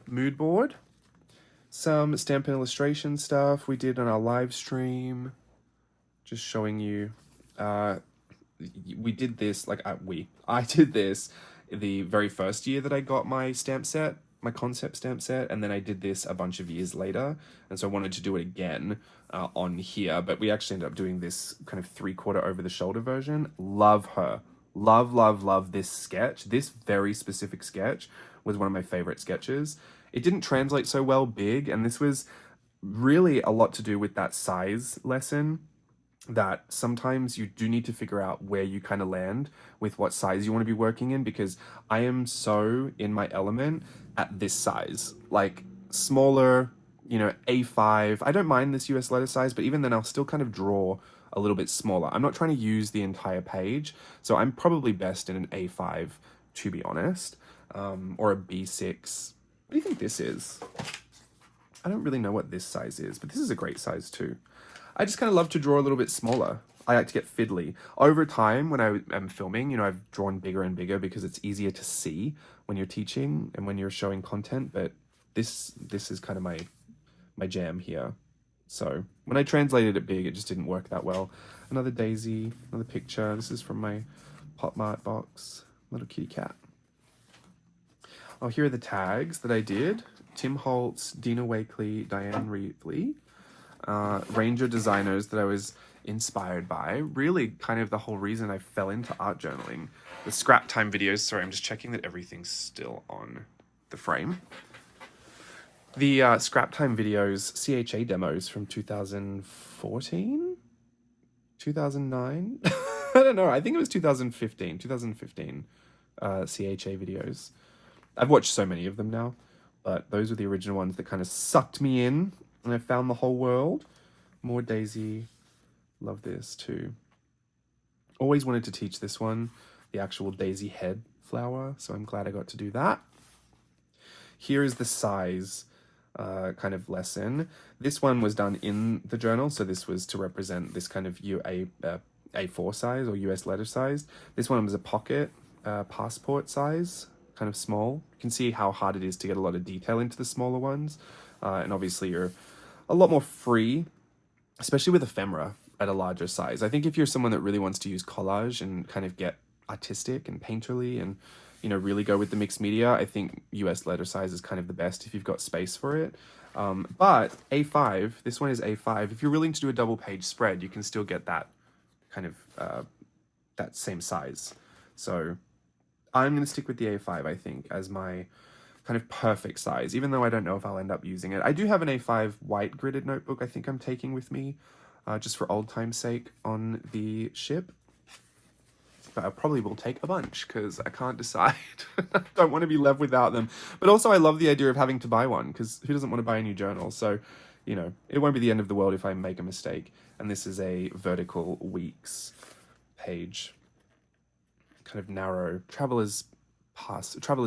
mood board. Some stamp and illustration stuff we did on our live stream. Just showing you. We did this, like, I did this the very first year that I got my stamp set, my concept stamp set, and then I did this a bunch of years later, and so I wanted to do it again on here, but we actually ended up doing this kind of 3/4 over the shoulder version. Love her. Love this sketch. This very specific sketch was one of my favorite sketches. It didn't translate so well big, and this was really a lot to do with that size lesson, that sometimes you do need to figure out where you kind of land with what size you want to be working in, because I am so in my element at this size, like smaller, you know, A5. I don't mind this US letter size, but even then I'll still kind of draw a little bit smaller. I'm not trying to use the entire page, so I'm probably best in an A5, to be honest, or a B6. What do you think this is? I don't really know what this size is, but this is a great size too. I just kind of love to draw a little bit smaller. I like to get fiddly. Over time, when I am filming, you know, I've drawn bigger and bigger because it's easier to see when you're teaching and when you're showing content, but this is kind of my jam here. So when I translated it big, it just didn't work that well. Another daisy, another picture. This is from my Pop Mart box. Little kitty cat. Oh, here are the tags that I did. Tim Holtz, Dina Wakely, Diane Reevely. Ranger designers that I was inspired by. Really kind of the whole reason I fell into art journaling. The scrap time videos, sorry, I'm just checking that everything's still on the frame. The scrap time videos, CHA demos from 2014? 2009? I don't know, I think it was 2015 CHA videos. I've watched so many of them now, but those were the original ones that kind of sucked me in. And I found the whole world. More Daisy. Love this too. Always wanted to teach this one, the actual daisy head flower, so I'm glad I got to do that. Here is the size kind of lesson. This one was done in the journal, so this was to represent this kind of A4 size or US letter size. This one was a pocket passport size, kind of small. You can see how hard it is to get a lot of detail into the smaller ones. And obviously you're a lot more free, especially with ephemera at a larger size. I think if you're someone that really wants to use collage and kind of get artistic and painterly and, you know, really go with the mixed media, I think US letter size is kind of the best if you've got space for it. But A5, this one is A5. If you're willing to do a double page spread, you can still get that kind of, that same size. So I'm going to stick with the A5, I think, as my kind of perfect size, even though I don't know if I'll end up using it. I do have an A5 white gridded notebook I think I'm taking with me, just for old time's sake on the ship. But I probably will take a bunch because I can't decide. Don't want to be left without them. But also I love the idea of having to buy one, because who doesn't want to buy a new journal? So, you know, it won't be the end of the world if I make a mistake. And this is a vertical weeks page, kind of narrow, traveler's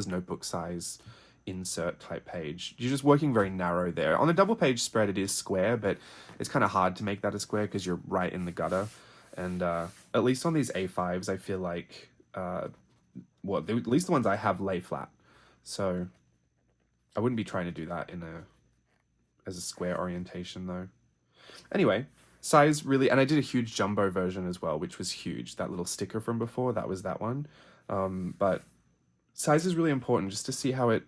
notebook size insert type page. You're just working very narrow there. On a double page spread, it is square, but it's kind of hard to make that a square because you're right in the gutter. And at least on these A5s, I feel like, at least the ones I have lay flat. So I wouldn't be trying to do that as a square orientation though. Anyway, size really, and I did a huge jumbo version as well, which was huge. That little sticker from before, that was that one. But size is really important just to see how it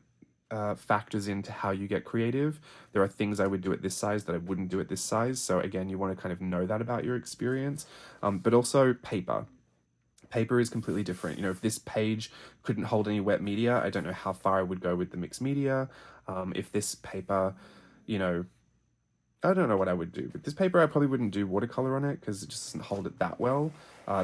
factors into how you get creative. There are things I would do at this size that I wouldn't do at this size. So again, you want to kind of know that about your experience. But also paper. Paper is completely different. You know, if this page couldn't hold any wet media, I don't know how far I would go with the mixed media. If this paper, you know, I don't know what I would do. With this paper, I probably wouldn't do watercolor on it because it just doesn't hold it that well.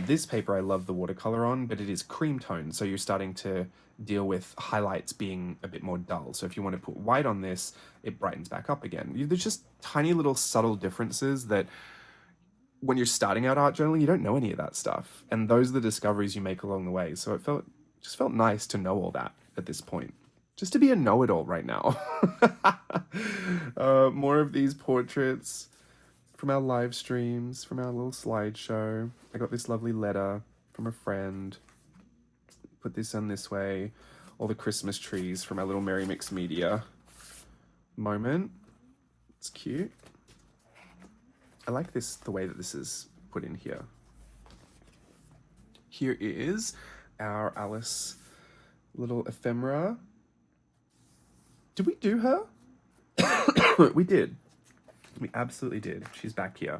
This paper, I love the watercolor on, but it is cream tone. So you're starting to deal with highlights being a bit more dull. So if you want to put white on this, it brightens back up again. There's just tiny little subtle differences that when you're starting out art journaling, you don't know any of that stuff. And those are the discoveries you make along the way. So it just felt nice to know all that at this point. Just to be a know-it-all right now. More of these portraits from our live streams, from our little slideshow. I got this lovely letter from a friend. Put this on this way. All the Christmas trees from our little Merry Mixed Media moment. It's cute. I like this, the way that this is put in here. Here is our Alice little ephemera. Did we do her? We did. We absolutely did. She's back here.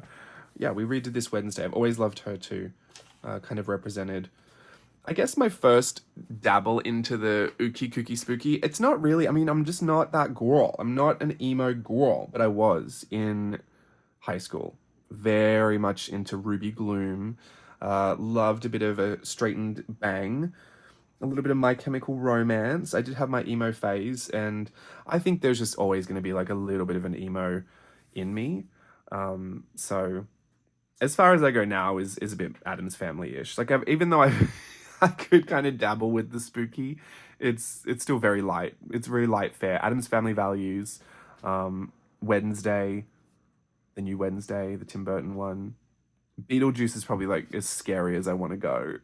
Yeah, we redid this Wednesday. I've always loved her too. Kind of represented, I guess, my first dabble into the ooky kooky spooky. It's not really, I mean, I'm just not that girl. I'm not an emo girl, but I was in high school. Very much into Ruby Gloom. Loved a bit of a straightened bang. A little bit of My Chemical Romance. I did have my emo phase, and I think there's just always going to be like a little bit of an emo in me. So as far as I go now is a bit Addams Family-ish. Like even though I could kind of dabble with the spooky, it's still very light. It's very light fare. Addams Family Values, Wednesday, the new Wednesday, the Tim Burton one. Beetlejuice is probably like as scary as I want to go.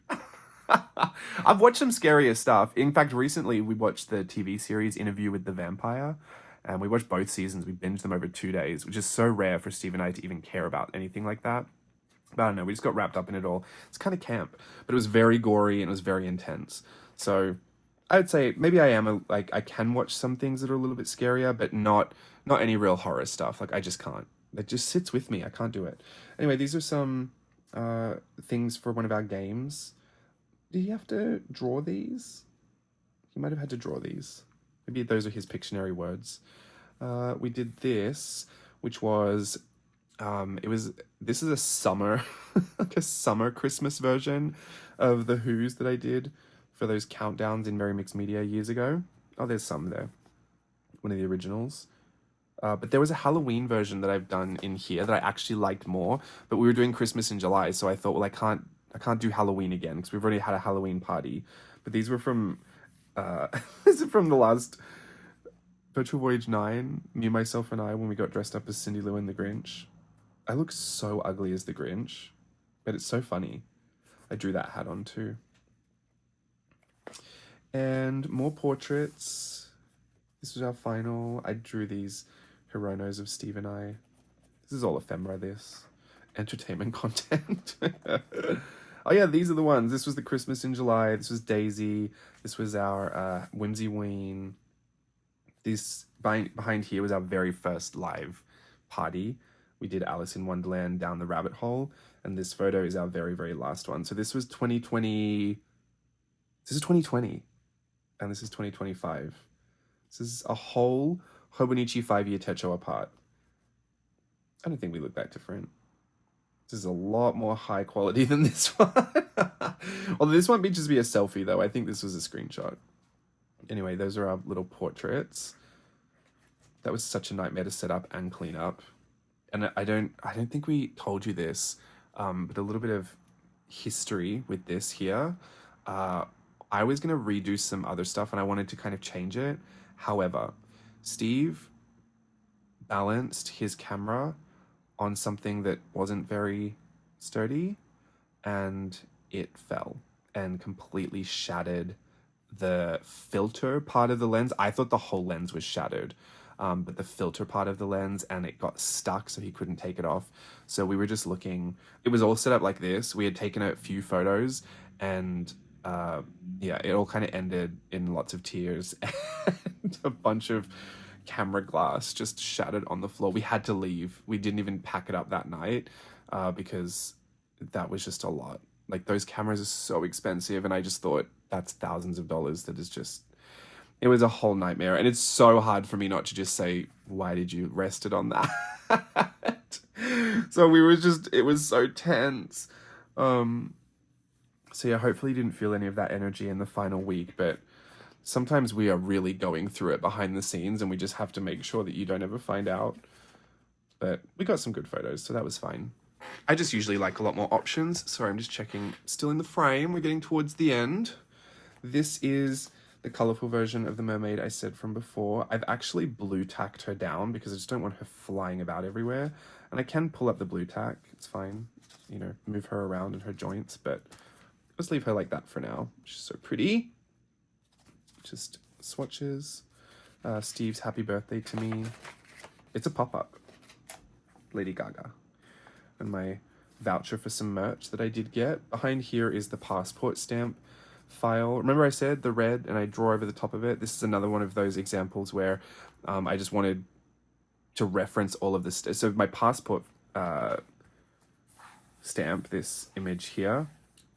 I've watched some scarier stuff. In fact, recently we watched the TV series Interview with the Vampire, and we watched both seasons. We binged them over 2 days, which is so rare for Steve and I to even care about anything like that. But I don't know, we just got wrapped up in it all. It's kind of camp, but it was very gory and it was very intense. So I'd say maybe I can watch some things that are a little bit scarier, but not any real horror stuff. Like I just can't. It just sits with me. I can't do it. Anyway, these are some things for one of our games. Did he have to draw these? He might have had to draw these. Maybe those are his Pictionary words. We did this, which was, this is a summer, like a summer Christmas version of the Who's that I did for those countdowns in Merry Mixed Media years ago. Oh, there's some there. One of the originals. But there was a Halloween version that I've done in here that I actually liked more, but we were doing Christmas in July, so I thought, well, I can't do Halloween again because we've already had a Halloween party. But these were from, this is from the last Virtual Voyage 9, me, myself, and I, when we got dressed up as Cindy Lou and the Grinch. I look so ugly as the Grinch, but it's so funny. I drew that hat on too. And more portraits. This was our final. I drew these Hironos of Steve and I. This is all ephemera, this. Entertainment content. Oh yeah, these are the ones. This was the Christmas in July. This was Daisy. This was our Whimsy Ween. This behind here was our very first live party. We did Alice in Wonderland Down the Rabbit Hole. And this photo is our very, very last one. So this was 2020. This is 2020. And this is 2025. This is a whole Hobonichi 5-year Techo apart. I don't think we look that different. This is a lot more high quality than this one. Although this might just be a selfie though. I think this was a screenshot. Anyway, those are our little portraits. That was such a nightmare to set up and clean up. And I don't think we told you this, but a little bit of history with this here. I was going to redo some other stuff and I wanted to kind of change it. However, Steve balanced his camera on something that wasn't very sturdy and it fell and completely shattered the filter part of the lens. I thought the whole lens was shattered, but the filter part of the lens, and it got stuck so he couldn't take it off. So we were just looking, it was all set up like this. We had taken a few photos and yeah, it all kind of ended in lots of tears and a bunch of camera glass just shattered on the floor. We had to leave. We didn't even pack it up that night because that was just a lot. Like those cameras are so expensive and I just thought that's thousands of dollars. That is just, it was a whole nightmare. And it's so hard for me not to just say, why did you rest it on that? So we were just, it was so tense. So yeah, hopefully you didn't feel any of that energy in the final week, but sometimes we are really going through it behind the scenes and we just have to make sure that you don't ever find out. But we got some good photos, so that was fine. I just usually like a lot more options. Sorry, I'm just checking. Still in the frame. We're getting towards the end. This is the colorful version of the mermaid I said from before. I've actually blue tacked her down because I just don't want her flying about everywhere. And I can pull up the blue tack. It's fine. You know, move her around in her joints, but let's leave her like that for now. She's so pretty. Just swatches. Steve's happy birthday to me. It's a pop-up. Lady Gaga. And my voucher for some merch that I did get. Behind here is the passport stamp file. Remember I said the red and I draw over the top of it? This is another one of those examples where I just wanted to reference all of this. So my passport stamp, this image here,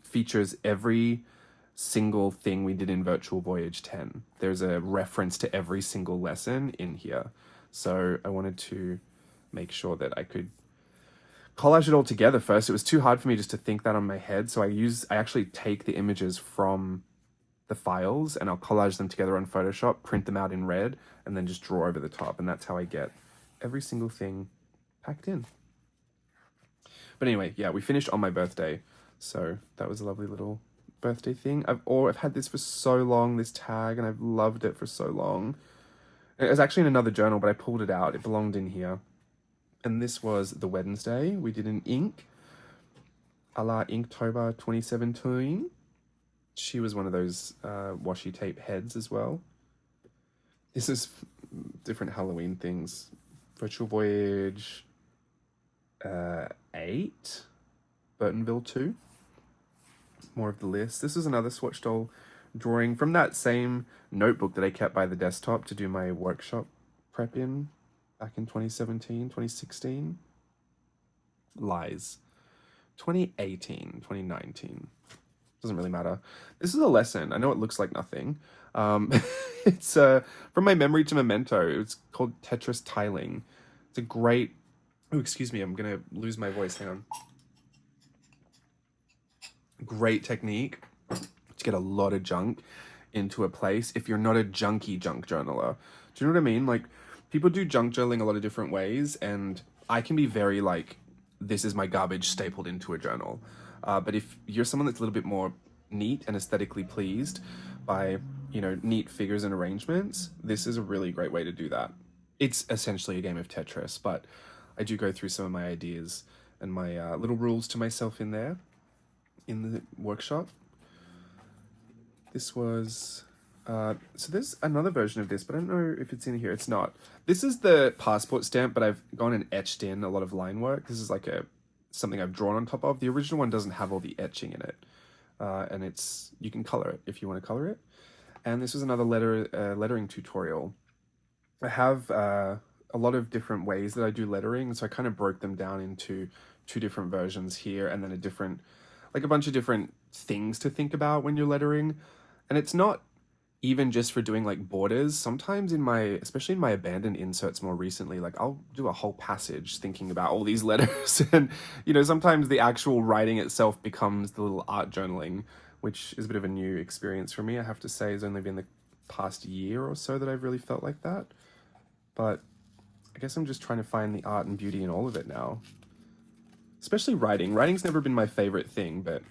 features every single thing we did in Virtual Voyage 10. There's a reference to every single lesson in here. So I wanted to make sure that I could collage it all together first. It was too hard for me just to think that on my head. So I actually take the images from the files and I'll collage them together on Photoshop, print them out in red, and then just draw over the top. And that's how I get every single thing packed in. But anyway, yeah, we finished on my birthday. So that was a lovely little birthday thing. I've had this for so long, this tag, and I've loved it for so long. It was actually in another journal, but I pulled it out. It belonged in here. And this was the Wednesday. We did an ink, a la Inktober 2017. She was one of those washi tape heads as well. This is different Halloween things. Virtual Voyage 8, Burtonville 2. More of the list. This is another swatch doll drawing from that same notebook that I kept by the desktop to do my workshop prep in back in 2017, 2016. Lies. 2018, 2019. Doesn't really matter. This is a lesson. I know it looks like nothing. It's from my memory to memento. It's called Tetris tiling. It's a great... Oh, excuse me. I'm going to lose my voice. Hang on. Great technique to get a lot of junk into a place if you're not a junky junk journaler. Do you know what I mean? Like, people do junk journaling a lot of different ways, and I can be very like, this is my garbage stapled into a journal. But if you're someone that's a little bit more neat and aesthetically pleased by, you know, neat figures and arrangements, this is a really great way to do that. It's essentially a game of Tetris, but I do go through some of my ideas and my little rules to myself in there, in the workshop. This was, so there's another version of this, but I don't know if it's in here. It's not. This is the passport stamp, but I've gone and etched in a lot of line work. This is like something I've drawn on top of. The original one doesn't have all the etching in it. And you can color it if you want to color it. And this was another lettering tutorial. I have a lot of different ways that I do lettering, so I kind of broke them down into 2 different versions here, and then a bunch of different things to think about when you're lettering. And it's not even just for doing like borders, sometimes especially in my abandoned inserts more recently, like I'll do a whole passage thinking about all these letters and, sometimes the actual writing itself becomes the little art journaling, which is a bit of a new experience for me, I have to say. It's only been the past year or so that I've really felt like that. But I guess I'm just trying to find the art and beauty in all of it now. Especially writing. Writing's never been my favorite thing, but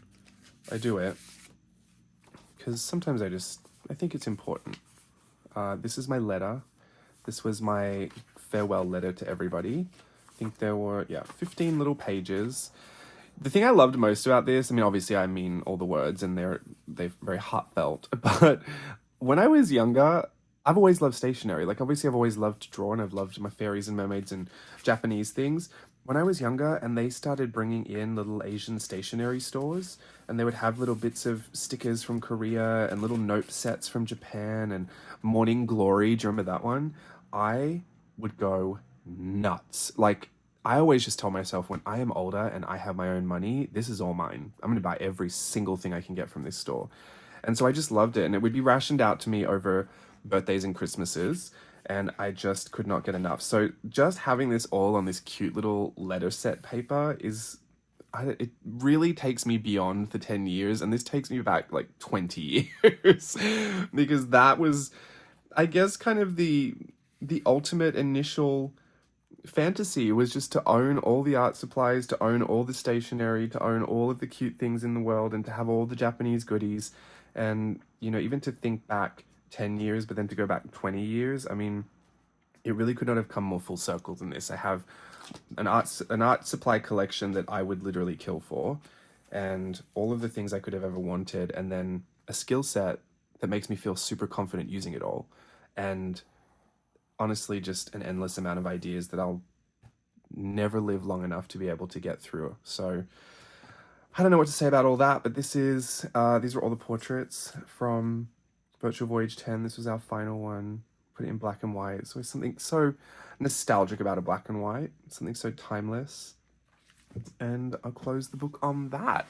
I do it because sometimes I think it's important. This is my letter. This was my farewell letter to everybody. I think there were, 15 little pages. The thing I loved most about this, obviously I mean all the words and they're very heartfelt, but when I was younger, I've always loved stationery. Like, obviously I've always loved to draw and I've loved my fairies and mermaids and Japanese things. When I was younger and they started bringing in little Asian stationery stores and they would have little bits of stickers from Korea and little note sets from Japan and Morning Glory, do you remember that one? I would go nuts. Like, I always just tell myself when I am older and I have my own money, this is all mine. I'm going to buy every single thing I can get from this store. And so I just loved it. And it would be rationed out to me over birthdays and Christmases. And I just could not get enough. So just having this all on this cute little letter set paper it really takes me beyond the 10 years. And this takes me back like 20 years. Because that was, I guess, kind of the ultimate initial fantasy, was just to own all the art supplies, to own all the stationery, to own all of the cute things in the world, and to have all the Japanese goodies. And, even to think back 10 years, but then to go back 20 years, it really could not have come more full circle than this. I have an art supply collection that I would literally kill for, and all of the things I could have ever wanted, and then a skill set that makes me feel super confident using it all. And honestly, just an endless amount of ideas that I'll never live long enough to be able to get through. So I don't know what to say about all that, but these are all the portraits from Virtual Voyage 10. This was our final one. Put it in black and white. So it's something so nostalgic about a black and white, something so timeless. And I'll close the book on that.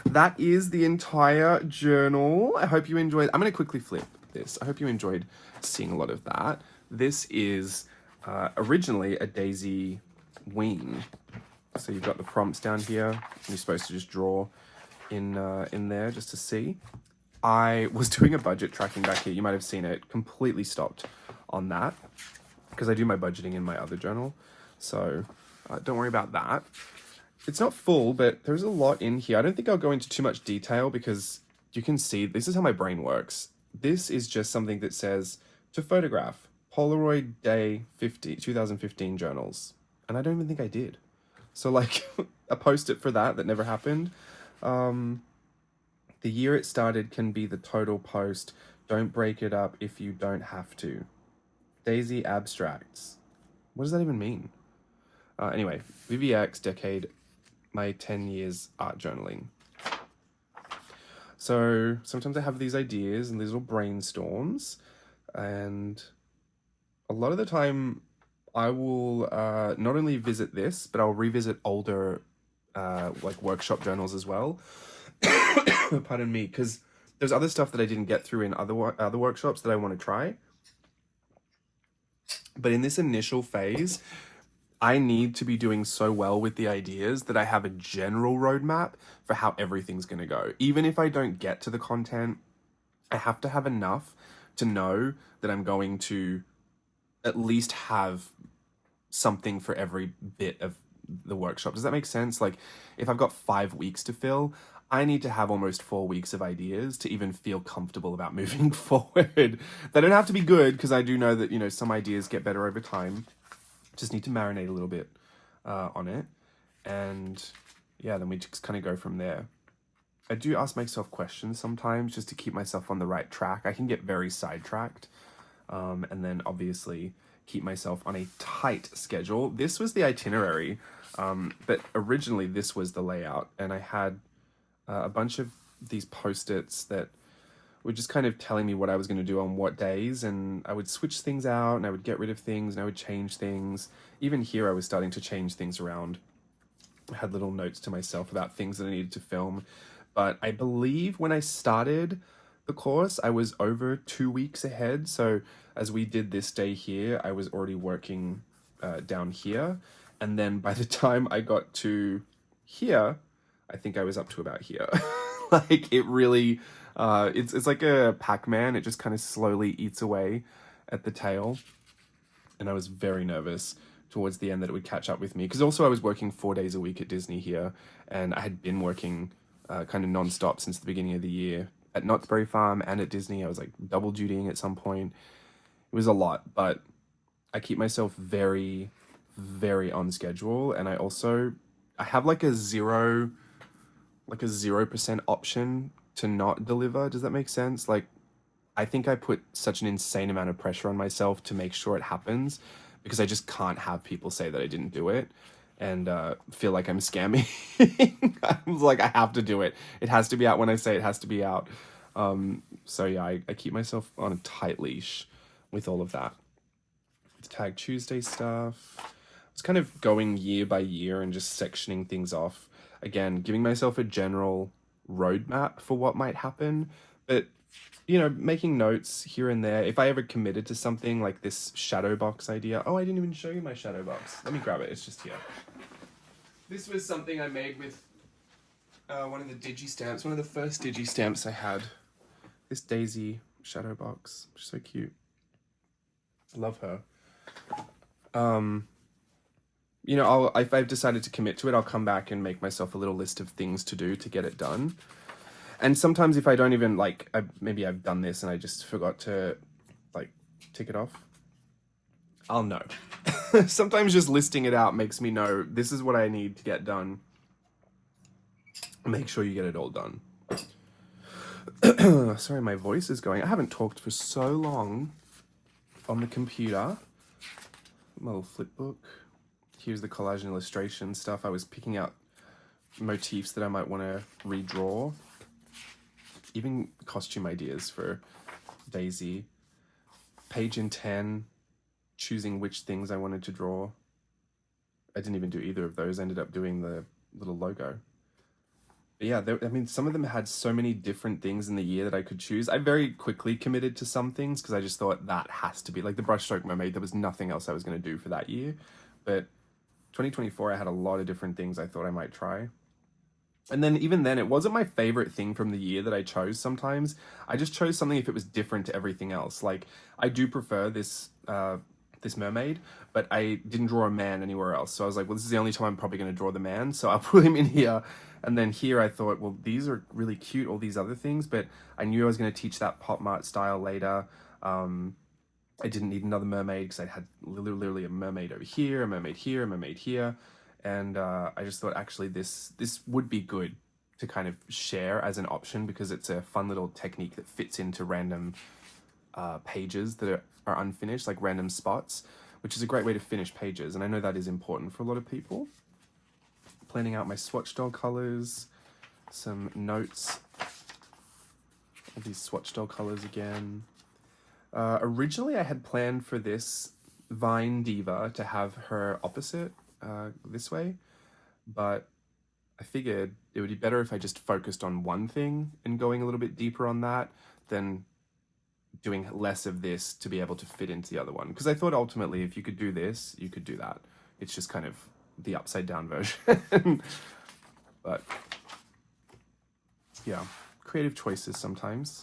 That is the entire journal. I hope you enjoyed. I'm going to quickly flip this. I hope you enjoyed seeing a lot of that. This is originally a Daisy Ween. So you've got the prompts down here. And you're supposed to just draw in there just to see. I was doing a budget tracking back here. You might have seen it. Completely stopped on that because I do my budgeting in my other journal. So don't worry about that. It's not full, but there's a lot in here. I don't think I'll go into too much detail because you can see this is how my brain works. This is just something that says to photograph Polaroid Day 2015 journals. And I don't even think I did. So like a post-it for that never happened. The year it started can be the total post. Don't break it up if you don't have to. Daisy Abstracts. What does that even mean? Anyway, VVX decade, my 10 years art journaling. So sometimes I have these ideas and these little brainstorms, and a lot of the time I will not only visit this, but I'll revisit older like workshop journals as well. Pardon me, because there's other stuff that I didn't get through in other workshops that I want to try. But in this initial phase, I need to be doing so well with the ideas that I have a general roadmap for how everything's going to go. Even if I don't get to the content, I have to have enough to know that I'm going to at least have something for every bit of the workshop. Does that make sense? Like, if I've got 5 weeks to fill, I need to have almost 4 weeks of ideas to even feel comfortable about moving forward. They don't have to be good, because I do know that, some ideas get better over time. Just need to marinate a little bit on it. And yeah, then we just kind of go from there. I do ask myself questions sometimes just to keep myself on the right track. I can get very sidetracked. And then obviously keep myself on a tight schedule. This was the itinerary, but originally this was the layout. And I had a bunch of these post-its that were just kind of telling me what I was going to do on what days, and I would switch things out and I would get rid of things and I would change things. Even here I was starting to change things around. I had little notes to myself about things that I needed to film. But I believe when I started, the course, I was over 2 weeks ahead. So as we did this day here, I was already working down here. And then by the time I got to here, I think I was up to about here. Like it really, it's like a Pac-Man. It just kind of slowly eats away at the tail. And I was very nervous towards the end that it would catch up with me. Because also I was working 4 days a week at Disney here. And I had been working kind of non-stop since the beginning of the year. At Knott's Berry Farm and at Disney, I was like double dutying at some point. It was a lot, but I keep myself very, very on schedule. And I have like a 0% option to not deliver. Does that make sense? Like, I think I put such an insane amount of pressure on myself to make sure it happens because I just can't have people say that I didn't do it and feel like I'm scamming. I was like, I have to do it. It has to be out when I say it has to be out. So yeah, I keep myself on a tight leash with all of that. The Tag Tuesday stuff. I was kind of going year by year and just sectioning things off. Again, giving myself a general roadmap for what might happen, but making notes here and there. If I ever committed to something like this shadow box idea. Oh, I didn't even show you my shadow box. Let me grab it. It's just here. This was something I made with one of the digi stamps. One of the first digi stamps I had. This Daisy shadow box. She's so cute. Love her. If I've decided to commit to it, I'll come back and make myself a little list of things to do to get it done. And sometimes if I don't even maybe I've done this and I just forgot to tick it off, I'll know. Sometimes just listing it out makes me know this is what I need to get done. Make sure you get it all done. Sorry, my voice is going. I haven't talked for so long on the computer. My little flip book. Here's the collage and illustration stuff. I was picking out motifs that I might want to redraw. Even costume ideas for Daisy. Page in 10, choosing which things I wanted to draw. I didn't even do either of those. I ended up doing the little logo. But yeah, some of them had so many different things in the year that I could choose. I very quickly committed to some things because I just thought that has to be, like the brushstroke mermaid, there was nothing else I was going to do for that year. But 2024, I had a lot of different things I thought I might try. And then even then, it wasn't my favorite thing from the year that I chose sometimes. I just chose something if it was different to everything else. Like, I do prefer this mermaid, but I didn't draw a man anywhere else. So I was like, well, this is the only time I'm probably going to draw the man. So I'll put him in here. And then here I thought, well, these are really cute, all these other things. But I knew I was going to teach that pop mart style later. I didn't need another mermaid because I had literally a mermaid over here, a mermaid here, a mermaid here. And I just thought, actually, this would be good to kind of share as an option because it's a fun little technique that fits into random pages that are unfinished, like random spots, which is a great way to finish pages. And I know that is important for a lot of people. Planning out my swatch doll colors, some notes, all these swatch doll colors again. Originally, I had planned for this Vine Diva to have her opposite this way, but I figured it would be better if I just focused on one thing and going a little bit deeper on that than doing less of this to be able to fit into the other one. Because I thought ultimately if you could do this, you could do that. It's just kind of the upside down version. But yeah, creative choices sometimes.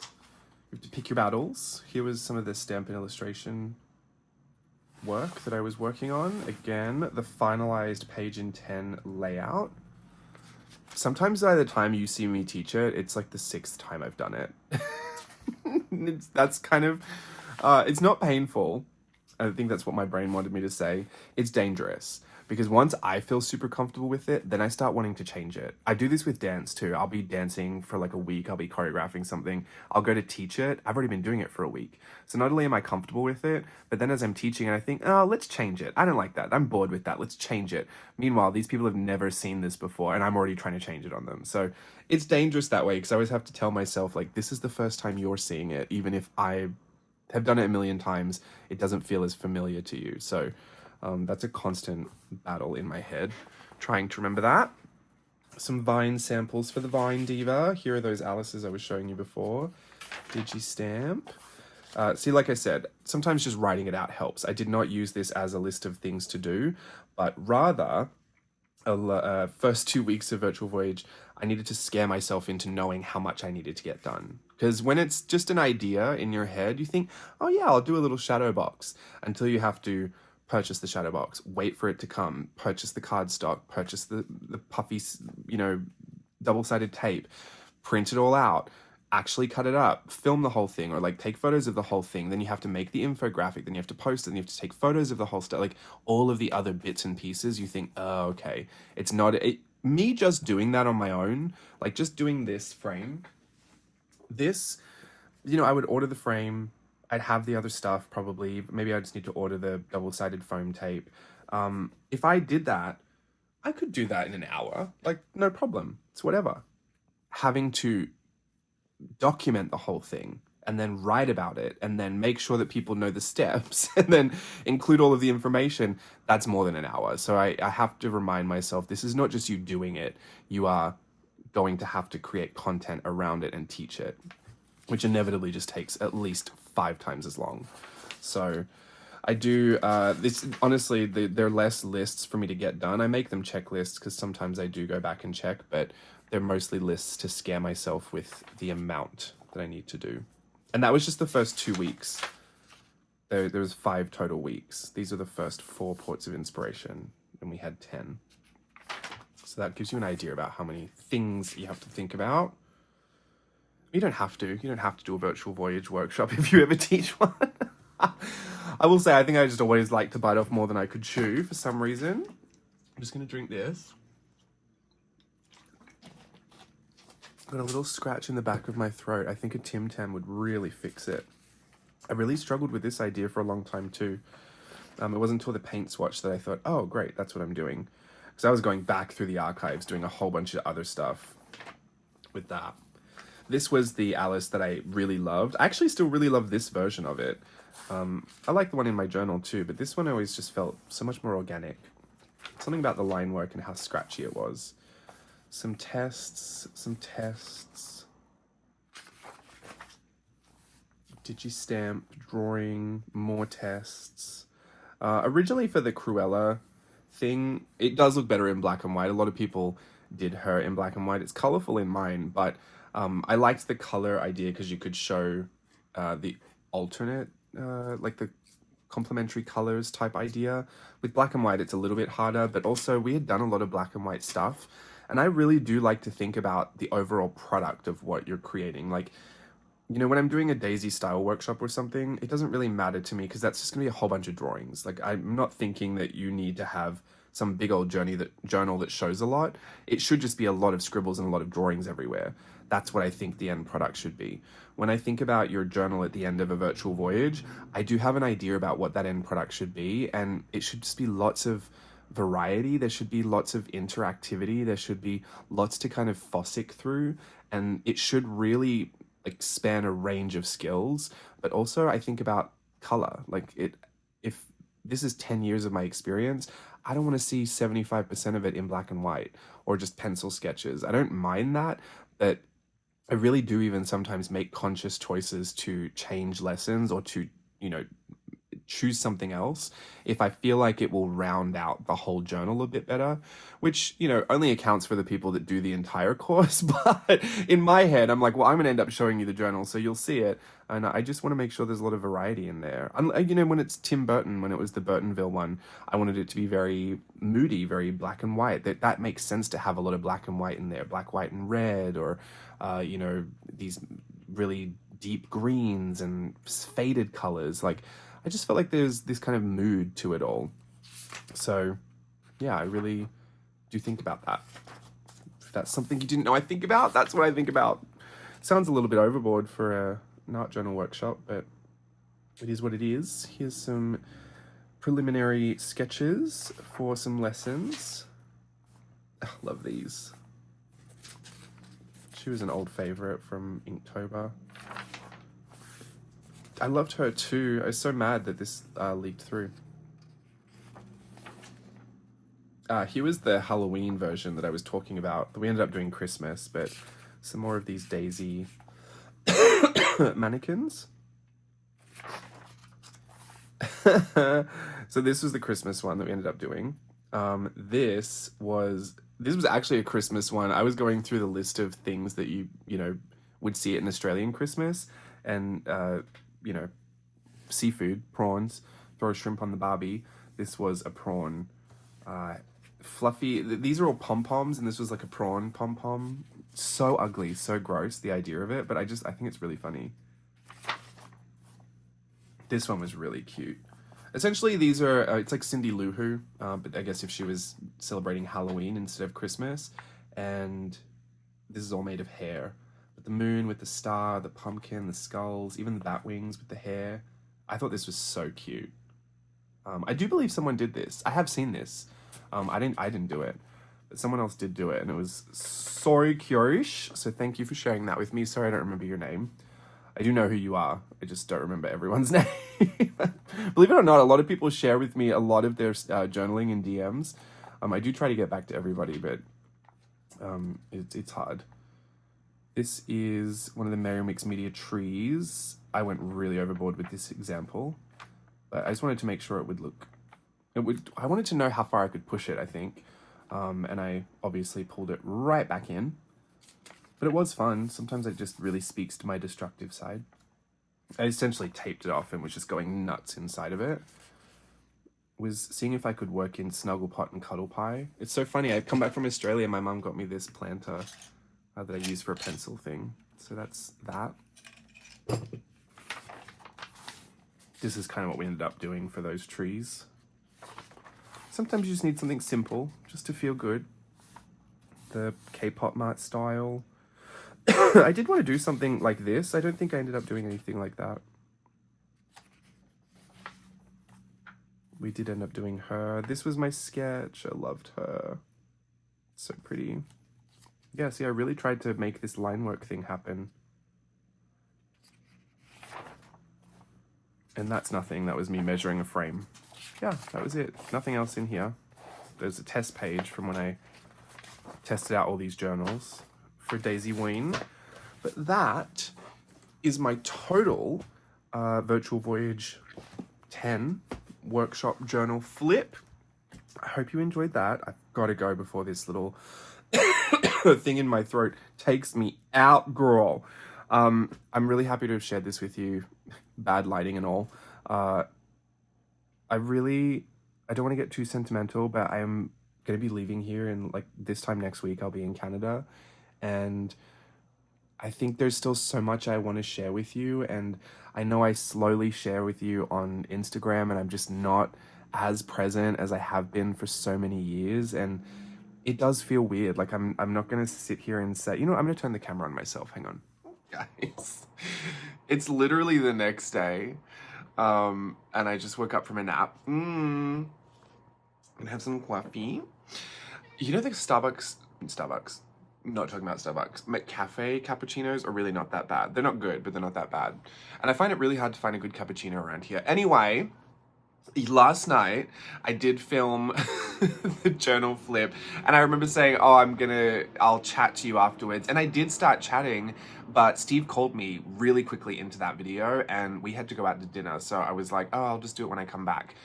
You have to pick your battles. Here was some of the stamp and illustration work that I was working on. Again, the finalized page in 10 layout. Sometimes by the time you see me teach it, it's like the 6th time I've done it. That's kind of, it's not painful. I think that's what my brain wanted me to say. It's dangerous. Because once I feel super comfortable with it, then I start wanting to change it. I do this with dance too. I'll be dancing for like a week. I'll be choreographing something. I'll go to teach it. I've already been doing it for a week. So not only am I comfortable with it, but then as I'm teaching and I think, oh, let's change it. I don't like that. I'm bored with that. Let's change it. Meanwhile, these people have never seen this before and I'm already trying to change it on them. So it's dangerous that way because I always have to tell myself like, this is the first time you're seeing it. Even if I have done it a million times, it doesn't feel as familiar to you. So that's a constant battle in my head, trying to remember that. Some Vine samples for the Vine Diva. Here are those Alices I was showing you before. Digistamp. See, like I said, sometimes just writing it out helps. I did not use this as a list of things to do, but rather, first 2 weeks of Virtual Voyage, I needed to scare myself into knowing how much I needed to get done. Because when it's just an idea in your head, you think, oh yeah, I'll do a little shadow box, until you have to purchase the shadow box, wait for it to come, purchase the cardstock, purchase the puffy, double-sided tape, print it all out, actually cut it up, film the whole thing, or like take photos of the whole thing. Then you have to make the infographic, then you have to post it, then you have to take photos of the whole stuff, like all of the other bits and pieces. You think, oh, okay, it's not me just doing that on my own, like just doing this frame, I would order the frame, I'd have the other stuff probably, maybe I just need to order the double-sided foam tape. If I did that, I could do that in an hour, like no problem, it's whatever. Having to document the whole thing and then write about it and then make sure that people know the steps and then include all of the information, that's more than an hour. So I have to remind myself, this is not just you doing it, you are going to have to create content around it and teach it, which inevitably just takes at least 5 times as long. So I do, this honestly, they're less lists for me to get done. I make them checklists because sometimes I do go back and check, but they're mostly lists to scare myself with the amount that I need to do. And that was just the first 2 weeks. There was 5 total weeks. These are the first 4 ports of inspiration, and we had 10. So that gives you an idea about how many things you have to think about. You don't have to. You don't have to do a Virtual Voyage workshop if you ever teach one. I will say, I think I just always like to bite off more than I could chew for some reason. I'm just going to drink this. Got a little scratch in the back of my throat. I think a Tim Tam would really fix it. I really struggled with this idea for a long time too. It wasn't until the paint swatch that I thought, oh great, that's what I'm doing. Because I was going back through the archives doing a whole bunch of other stuff with that. This was the Alice that I really loved. I actually still really love this version of it. I like the one in my journal too, but this one always just felt so much more organic. Something about the line work and how scratchy it was. Some tests. Digistamp, drawing, more tests. Originally for the Cruella thing, it does look better in black and white. A lot of people did her in black and white. It's colorful in mine, but I liked the color idea because you could show the alternate, like the complementary colors type idea. With black and white, it's a little bit harder, but also we had done a lot of black and white stuff. And I really do like to think about the overall product of what you're creating. Like, when I'm doing a Daisy style workshop or something, it doesn't really matter to me because that's just gonna be a whole bunch of drawings. Like, I'm not thinking that you need to have some big old journal that shows a lot. It should just be a lot of scribbles and a lot of drawings everywhere. That's what I think the end product should be. When I think about your journal at the end of a Virtual Voyage, I do have an idea about what that end product should be, and it should just be lots of variety. There should be lots of interactivity. There should be lots to kind of fossick through, and it should really span a range of skills. But also I think about color. If this is 10 years of my experience, I don't want to see 75% of it in black and white or just pencil sketches. I don't mind that, but I really do even sometimes make conscious choices to change lessons or to, choose something else if I feel like it will round out the whole journal a bit better, which, only accounts for the people that do the entire course. But in my head, I'm like, well, I'm going to end up showing you the journal, so you'll see it. And I just want to make sure there's a lot of variety in there. When it's Tim Burton, when it was the Burtonville one, I wanted it to be very moody, very black and white. That makes sense to have a lot of black and white in there, black, white, and red, or, these really deep greens and faded colors. I just felt like there's this kind of mood to it all. So, yeah, I really do think about that. If that's something you didn't know I think about, that's what I think about. Sounds a little bit overboard for an art journal workshop, but it is what it is. Here's some preliminary sketches for some lessons. Oh, love these. She was an old favorite from Inktober. I loved her too. I was so mad that this leaked through. Here was the Halloween version that I was talking about. We ended up doing Christmas, but some more of these Daisy mannequins. So this was the Christmas one that we ended up doing. This was actually a Christmas one. I was going through the list of things that you know would see at an Australian Christmas, and you know, seafood, prawns, throw a shrimp on the barbie. This was a prawn, fluffy. These are all pom-poms, and this was like a prawn pom-pom. So ugly, so gross, the idea of it, but I think it's really funny. This one was really cute. Essentially, these are, it's like Cindy Lou Who, but I guess if she was celebrating Halloween instead of Christmas. And this is all made of hair. But the moon with the star, the pumpkin, the skulls, even the bat wings with the hair. I thought this was so cute. I do believe someone did this. I have seen this. I didn't do it, but someone else did do it, and it was so cute. So thank you for sharing that with me. Sorry, I don't remember your name. I do know who you are. I just don't remember everyone's name. Believe it or not, a lot of people share with me a lot of their journaling in DMs. I do try to get back to everybody, but it's hard. This is one of the Merriam Mixed Media trees. I went really overboard with this example, but I just wanted to make sure it would look... I wanted to know how far I could push it, I think. And I obviously pulled it right back in. But it was fun. Sometimes it just really speaks to my destructive side. I essentially taped it off and was just going nuts inside of it. Was seeing if I could work in Snugglepot and Cuddle Pie. It's so funny. I've come back from Australia. My mum got me this planter that I use for a pencil thing. So that's that. This is kind of what we ended up doing for those trees. Sometimes you just need something simple just to feel good. The K-pop mart style. I did want to do something like this. I don't think I ended up doing anything like that. We did end up doing her. This was my sketch. I loved her. So pretty. Yeah, see, I really tried to make this line work thing happen. And that's nothing. That was me measuring a frame. Yeah, that was it. Nothing else in here. There's a test page from when I tested out all these journals for Daisy Ween. But that is my total Virtual Voyage 10 workshop journal flip. I hope you enjoyed that. I've got to go before this little thing in my throat takes me out, girl. I'm really happy to have shared this with you. Bad lighting and all. I don't want to get too sentimental, but I am going to be leaving here, and like this time next week I'll be in Canada, and I think there's still so much I want to share with you, and I know I slowly share with you on Instagram, and I'm just not as present as I have been for so many years, and it does feel weird. Like I'm not going to sit here and say, you know, I'm going to turn the camera on myself. Hang on. Guys, it's literally the next day, and I just woke up from a nap. And have some coffee. You know, the Starbucks, not talking about Starbucks, McCafe cappuccinos are really not that bad. They're not good, but they're not that bad. And I find it really hard to find a good cappuccino around here. Anyway, last night I did film the journal flip, and I remember saying, oh, I'll chat to you afterwards. And I did start chatting, but Steve called me really quickly into that video, and we had to go out to dinner. So I was like, oh, I'll just do it when I come back.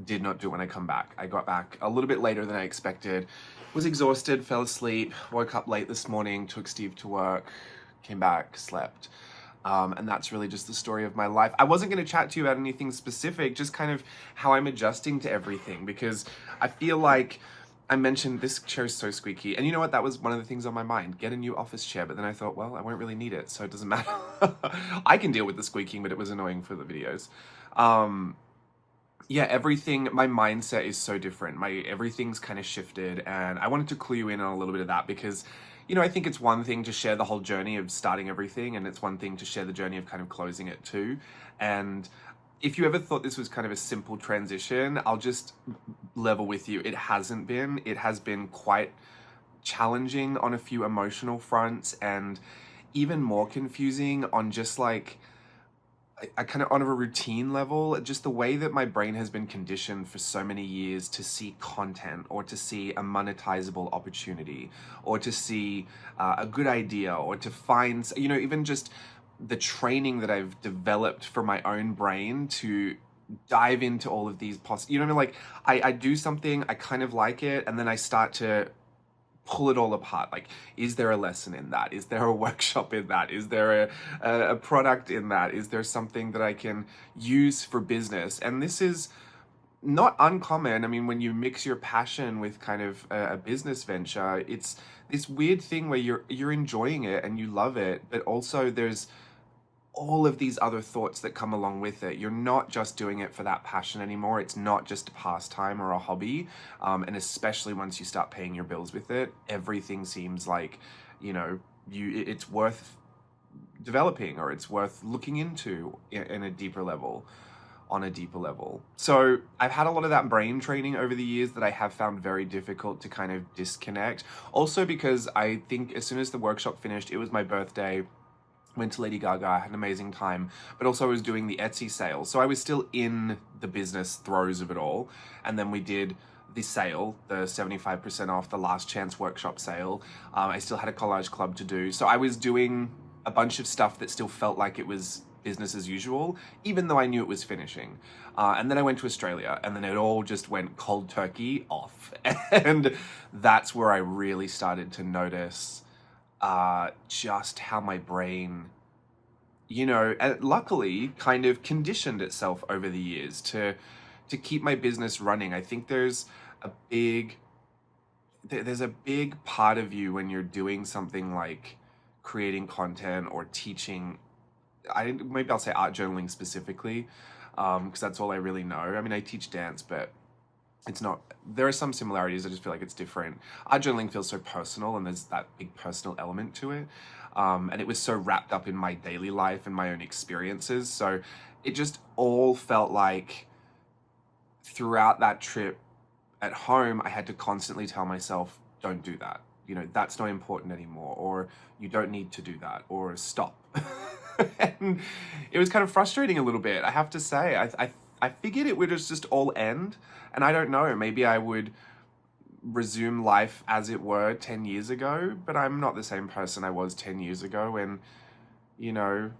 Did not do it when I come back. I got back a little bit later than I expected. Was exhausted, fell asleep, woke up late this morning, took Steve to work, came back, slept. And that's really just the story of my life. I wasn't going to chat to you about anything specific, just kind of how I'm adjusting to everything, because I feel like I mentioned this chair is so squeaky. And you know what? That was one of the things on my mind. Get a new office chair. But then I thought, well, I won't really need it, so it doesn't matter. I can deal with the squeaking, but it was annoying for the videos. Yeah, everything, my mindset is so different. Everything's kind of shifted, and I wanted to clue you in on a little bit of that because, you know, I think it's one thing to share the whole journey of starting everything, and it's one thing to share the journey of kind of closing it too. And if you ever thought this was kind of a simple transition, I'll just level with you. It hasn't been. It has been quite challenging on a few emotional fronts, and even more confusing on just like, I kind of on a routine level, just the way that my brain has been conditioned for so many years to see content, or to see a monetizable opportunity, or to see a good idea, or to find, you know, even just the training that I've developed for my own brain to dive into all of these you know what I mean? Like I do something, I kind of like it, and then I start to pull it all apart. Like, is there a lesson in that? Is there a workshop in that? Is there a product in that? Is there something that I can use for business? And this is not uncommon. I mean, when you mix your passion with kind of a business venture, it's this weird thing where you're enjoying it and you love it, but also there's all of these other thoughts that come along with it. You're not just doing it for that passion anymore. It's not just a pastime or a hobby. And especially once you start paying your bills with it, everything seems like, you know, it's worth developing, or it's worth looking into in a deeper level, on a deeper level. So I've had a lot of that brain training over the years that I have found very difficult to kind of disconnect. Also because I think as soon as the workshop finished, it was my birthday, went to Lady Gaga, had an amazing time, but also I was doing the Etsy sale. So I was still in the business throes of it all. And then we did the sale, the 75% off, the last chance workshop sale. I still had a collage club to do. So I was doing a bunch of stuff that still felt like it was business as usual, even though I knew it was finishing. And then I went to Australia, and then it all just went cold turkey off. And that's where I really started to notice just how my brain, you know, luckily kind of conditioned itself over the years to keep my business running. I think there's a big part of you when you're doing something like creating content or teaching. Maybe I'll say art journaling specifically, because that's all I really know. I mean, I teach dance, but it's not, there are some similarities. I just feel like it's different. Art journaling feels so personal, and there's that big personal element to it. And it was so wrapped up in my daily life and my own experiences. So it just all felt like throughout that trip at home, I had to constantly tell myself, don't do that. You know, that's not important anymore, or you don't need to do that, or stop. And it was kind of frustrating a little bit, I have to say. I figured it would just all end, and I don't know, maybe I would resume life as it were 10 years ago, but I'm not the same person I was 10 years ago, and, you know,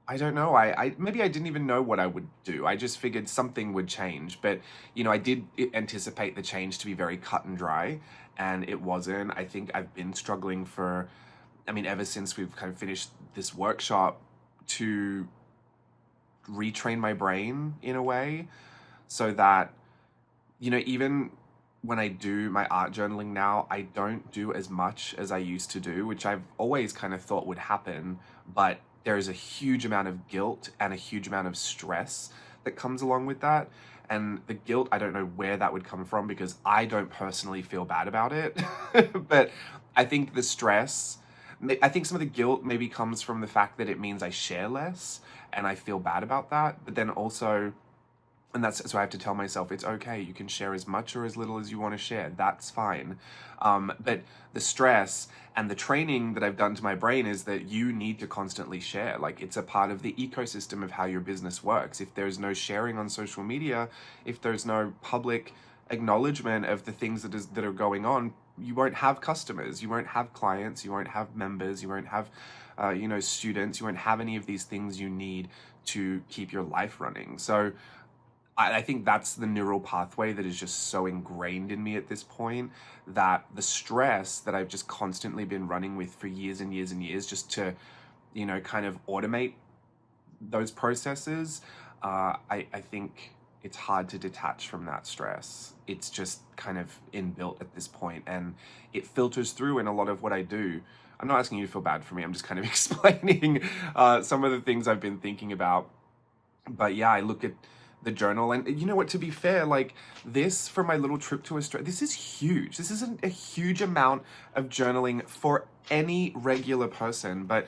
I don't know, I maybe I didn't even know what I would do. I just figured something would change, but, you know, I did anticipate the change to be very cut and dry, and it wasn't. I think I've been struggling for, I mean, ever since we've kind of finished this workshop, to retrain my brain in a way so that, you know, even when I do my art journaling now, I don't do as much as I used to do, which I've always kind of thought would happen, but there is a huge amount of guilt and a huge amount of stress that comes along with that. And the guilt, I don't know where that would come from, because I don't personally feel bad about it. But I think the stress, I think some of the guilt maybe comes from the fact that it means I share less, and I feel bad about that. But then also, and that's, so I have to tell myself, it's okay, you can share as much or as little as you want to share, that's fine. But the stress and the training that I've done to my brain is that you need to constantly share. Like, it's a part of the ecosystem of how your business works. If there's no sharing on social media, if there's no public acknowledgement of the things that are going on, you won't have customers, you won't have clients, you won't have members, you won't have you know, students, you won't have any of these things you need to keep your life running. So I think that's the neural pathway that is just so ingrained in me at this point, that the stress that I've just constantly been running with for years and years and years, just to, you know, kind of automate those processes, I think it's hard to detach from that stress. It's just kind of inbuilt at this point, and it filters through in a lot of what I do. I'm not asking you to feel bad for me, I'm just kind of explaining some of the things I've been thinking about. But yeah, I look at the journal, and you know what, to be fair, like this, for my little trip to Australia, this is huge. This isn't a huge amount of journaling for any regular person, but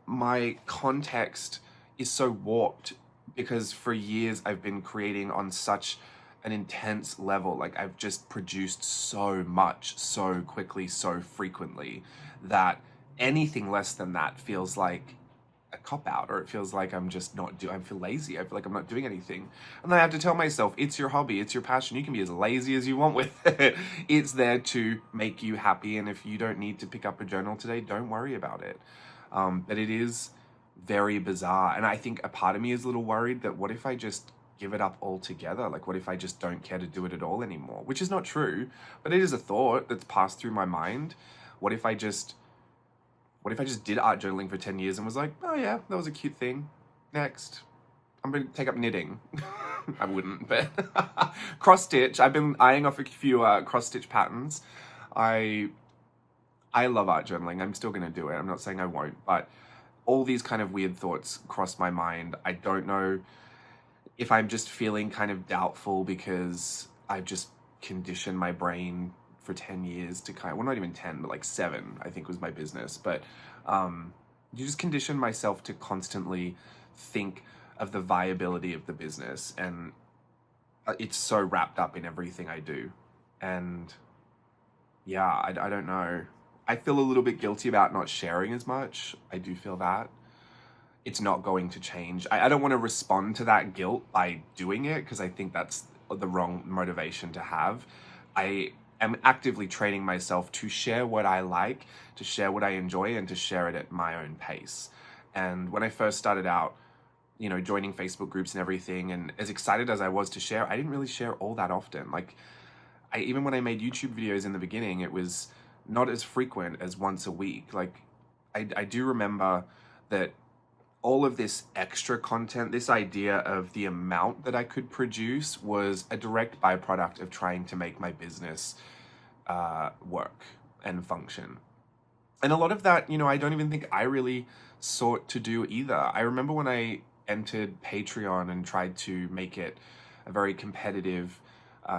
my context is so warped because for years I've been creating on such an intense level. Like, I've just produced so much, so quickly, so frequently, that anything less than that feels like a cop-out, or it feels like I'm just not I feel lazy. I feel like I'm not doing anything. And then I have to tell myself, it's your hobby, it's your passion, you can be as lazy as you want with it. It's there to make you happy, and if you don't need to pick up a journal today, don't worry about it. But it is very bizarre. And I think a part of me is a little worried that what if I just give it up altogether? Like, what if I just don't care to do it at all anymore? Which is not true, but it is a thought that's passed through my mind. What if I just did art journaling for 10 years and was like, oh yeah, that was a cute thing. Next, I'm going to take up knitting. I wouldn't, but cross stitch. I've been eyeing off a few cross stitch patterns. I love art journaling. I'm still going to do it. I'm not saying I won't, but all these kind of weird thoughts cross my mind. I don't know if I'm just feeling kind of doubtful because I've just conditioned my brain for 10 years to kind of, well, not even 10, but like 7, I think was my business. But you just condition myself to constantly think of the viability of the business. And it's so wrapped up in everything I do. And yeah, I don't know. I feel a little bit guilty about not sharing as much. I do feel that. It's not going to change. I don't want to respond to that guilt by doing it because I think that's the wrong motivation to have. I am actively training myself to share what I like, to share what I enjoy, and to share it at my own pace. And when I first started out, you know, joining Facebook groups and everything, and as excited as I was to share, I didn't really share all that often. Like, even when I made YouTube videos in the beginning, it was not as frequent as once a week. Like, I do remember that all of this extra content, this idea of the amount that I could produce was a direct byproduct of trying to make my business work and function. And a lot of that, you know, I don't even think I really sought to do either. I remember when I entered Patreon and tried to make it a very competitive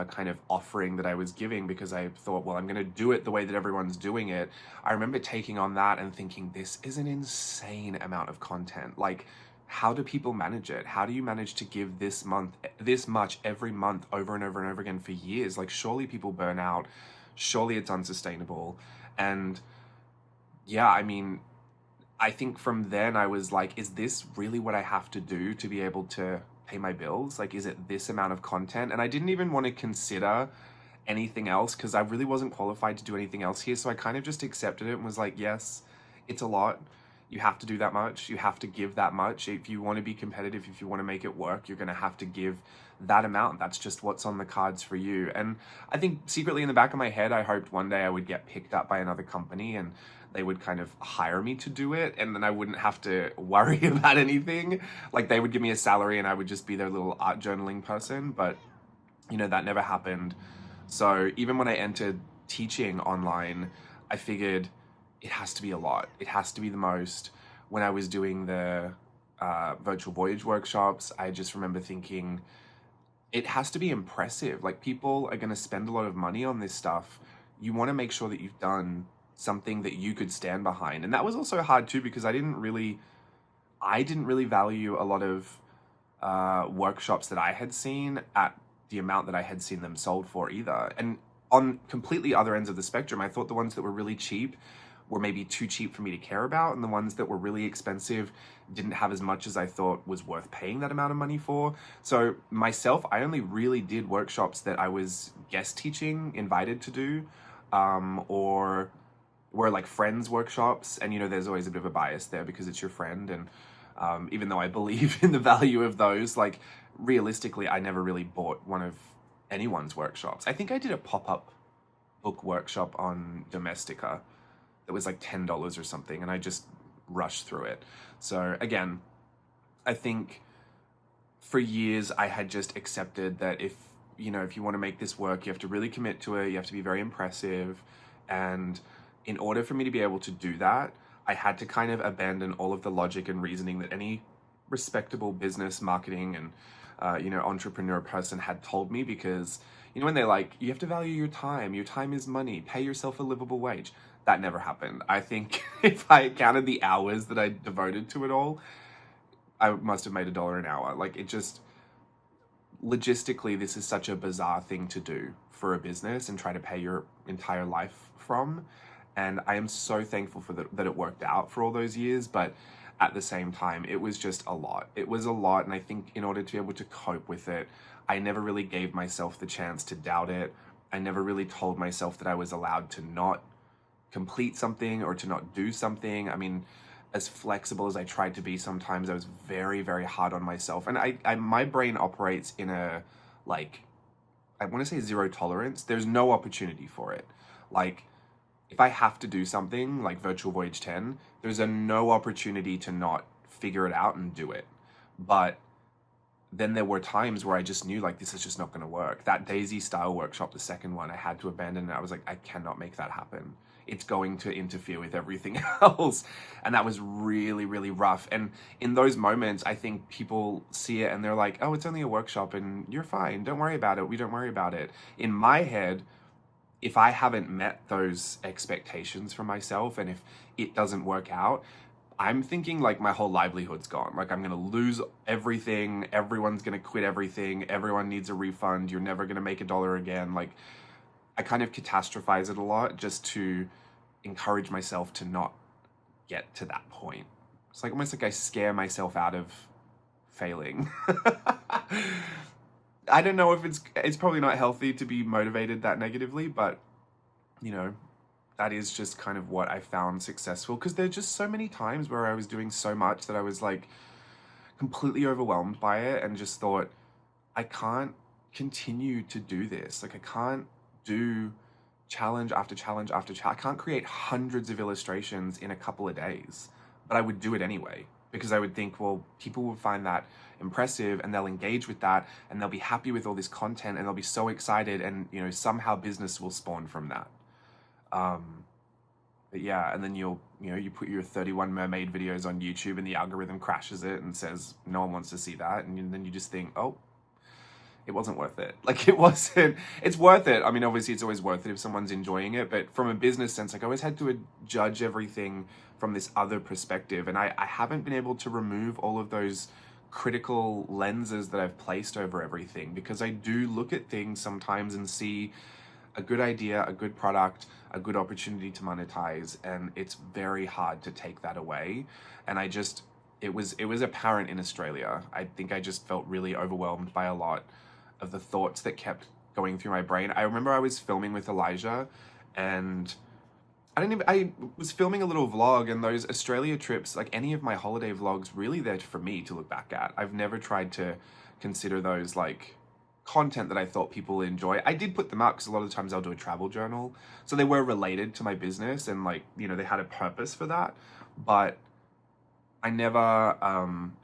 kind of offering that I was giving because I thought, well, I'm going to do it the way that everyone's doing it. I remember taking on that and thinking, this is an insane amount of content. Like, how do people manage it? How do you manage to give this much every month over and over and over again for years? Like, surely people burn out. Surely it's unsustainable. And yeah, I mean, I think from then I was like, is this really what I have to do to be able to pay my bills? Like, is it this amount of content? And I didn't even want to consider anything else because I really wasn't qualified to do anything else here. So I kind of just accepted it and was like, yes, it's a lot. You have to do that much. You have to give that much. If you want to be competitive, if you want to make it work, you're going to have to give that amount. That's just what's on the cards for you. And I think secretly in the back of my head, I hoped one day I would get picked up by another company and they would kind of hire me to do it, and then I wouldn't have to worry about anything. Like, they would give me a salary and I would just be their little art journaling person. But, you know, that never happened. So even when I entered teaching online, I figured it has to be a lot. It has to be the most. When I was doing the virtual Voyage workshops, I just remember thinking, it has to be impressive. Like, people are going to spend a lot of money on this stuff. You want to make sure that you've done something that you could stand behind. And that was also hard too, because I didn't really value a lot of workshops that I had seen at the amount that I had seen them sold for either. And on completely other ends of the spectrum, I thought the ones that were really cheap were maybe too cheap for me to care about, and the ones that were really expensive didn't have as much as I thought was worth paying that amount of money for. So myself, I only really did workshops that I was guest teaching, invited to do, or were like friends workshops. And, you know, there's always a bit of a bias there because it's your friend. And even though I believe in the value of those, like, realistically, I never really bought one of anyone's workshops. I think I did a pop-up book workshop on Domestica that was like $10 or something, and I just rushed through it. So again, I think for years I had just accepted that if you want to make this work, you have to really commit to it, you have to be very impressive. And in order for me to be able to do that, I had to kind of abandon all of the logic and reasoning that any respectable business, marketing, and entrepreneur person had told me, because, you know, when they're like, you have to value your time is money, pay yourself a livable wage. That never happened. I think if I counted the hours that I devoted to it all, I must have made $1 an hour. Like, it just, logistically, this is such a bizarre thing to do for a business and try to pay your entire life from. And I am so thankful for that it worked out for all those years. But at the same time, it was just a lot. It was a lot. And I think in order to be able to cope with it, I never really gave myself the chance to doubt it. I never really told myself that I was allowed to not complete something or to not do something. I mean, as flexible as I tried to be, sometimes I was very, very hard on myself. And my brain operates in a, like, I want to say zero tolerance. There's no opportunity for it. Like, if I have to do something like Virtual Voyage 10, there's a no opportunity to not figure it out and do it. But then there were times where I just knew, like, this is just not going to work. That Daisy style workshop, the second one, I had to abandon it. I was like, I cannot make that happen. It's going to interfere with everything else. And that was really, really rough. And in those moments, I think people see it and they're like, oh, it's only a workshop and you're fine. Don't worry about it. We don't worry about it. In my head, if I haven't met those expectations for myself and if it doesn't work out, I'm thinking like my whole livelihood's gone. Like, I'm gonna lose everything. Everyone's gonna quit everything. Everyone needs a refund. You're never gonna make $1 again. Like, I kind of catastrophize it a lot just to encourage myself to not get to that point. It's like almost like I scare myself out of failing. I don't know if it's probably not healthy to be motivated that negatively, but you know, that is just kind of what I found successful, because there's just so many times where I was doing so much that I was like completely overwhelmed by it and just thought, I can't continue to do this. Like, I can't do challenge after challenge after challenge. I can't create hundreds of illustrations in a couple of days, but I would do it anyway because I would think, well, people will find that impressive and they'll engage with that and they'll be happy with all this content and they'll be so excited, and you know, somehow business will spawn from that. But yeah, and then you put your 31 mermaid videos on YouTube and the algorithm crashes it and says no one wants to see that, and then you just think, oh, it wasn't worth it. Like, it's worth it. I mean, obviously it's always worth it if someone's enjoying it, but from a business sense, like, I always had to judge everything from this other perspective, and I haven't been able to remove all of those critical lenses that I've placed over everything, because I do look at things sometimes and see a good idea, a good product, a good opportunity to monetize, and it's very hard to take that away. And it was apparent in Australia. I think I just felt really overwhelmed by a lot of the thoughts that kept going through my brain. I remember I was filming with Elijah, and I was filming a little vlog, and those Australia trips, like any of my holiday vlogs, really there for me to look back at. I've never tried to consider those like content that I thought people would enjoy. I did put them up because a lot of the times I'll do a travel journal, so they were related to my business and, like, you know, they had a purpose for that. But I never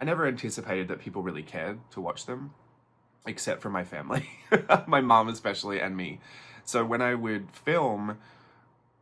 anticipated that people really cared to watch them, except for my family, my mom especially, and me. So when I would film,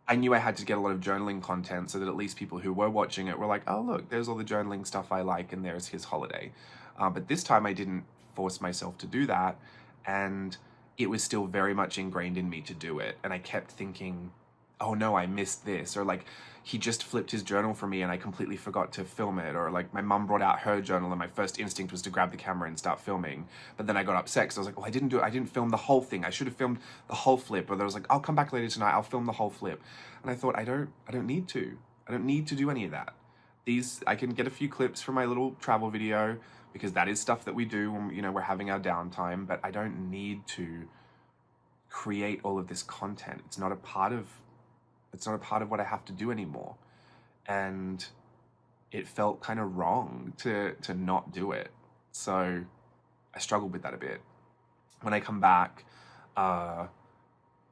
I knew I had to get a lot of journaling content so that at least people who were watching it were like, oh, look, there's all the journaling stuff I like, and there's his holiday. But this time I didn't force myself to do that, and it was still very much ingrained in me to do it. And I kept thinking, oh no, I missed this, or like, he just flipped his journal for me and I completely forgot to film it, or like my mum brought out her journal and my first instinct was to grab the camera and start filming, but then I got upset because I was like, well, I didn't film the whole thing. I should have filmed the whole flip. Or there was like, I'll come back later tonight, I'll film the whole flip. And I thought, I don't need to do any of that. I can get a few clips from my little travel video, because that is stuff that we do when, you know, we're having our downtime, but I don't need to create all of this content. It's not a part of what I have to do anymore. And it felt kind of wrong to not do it. So I struggled with that a bit. When I come back,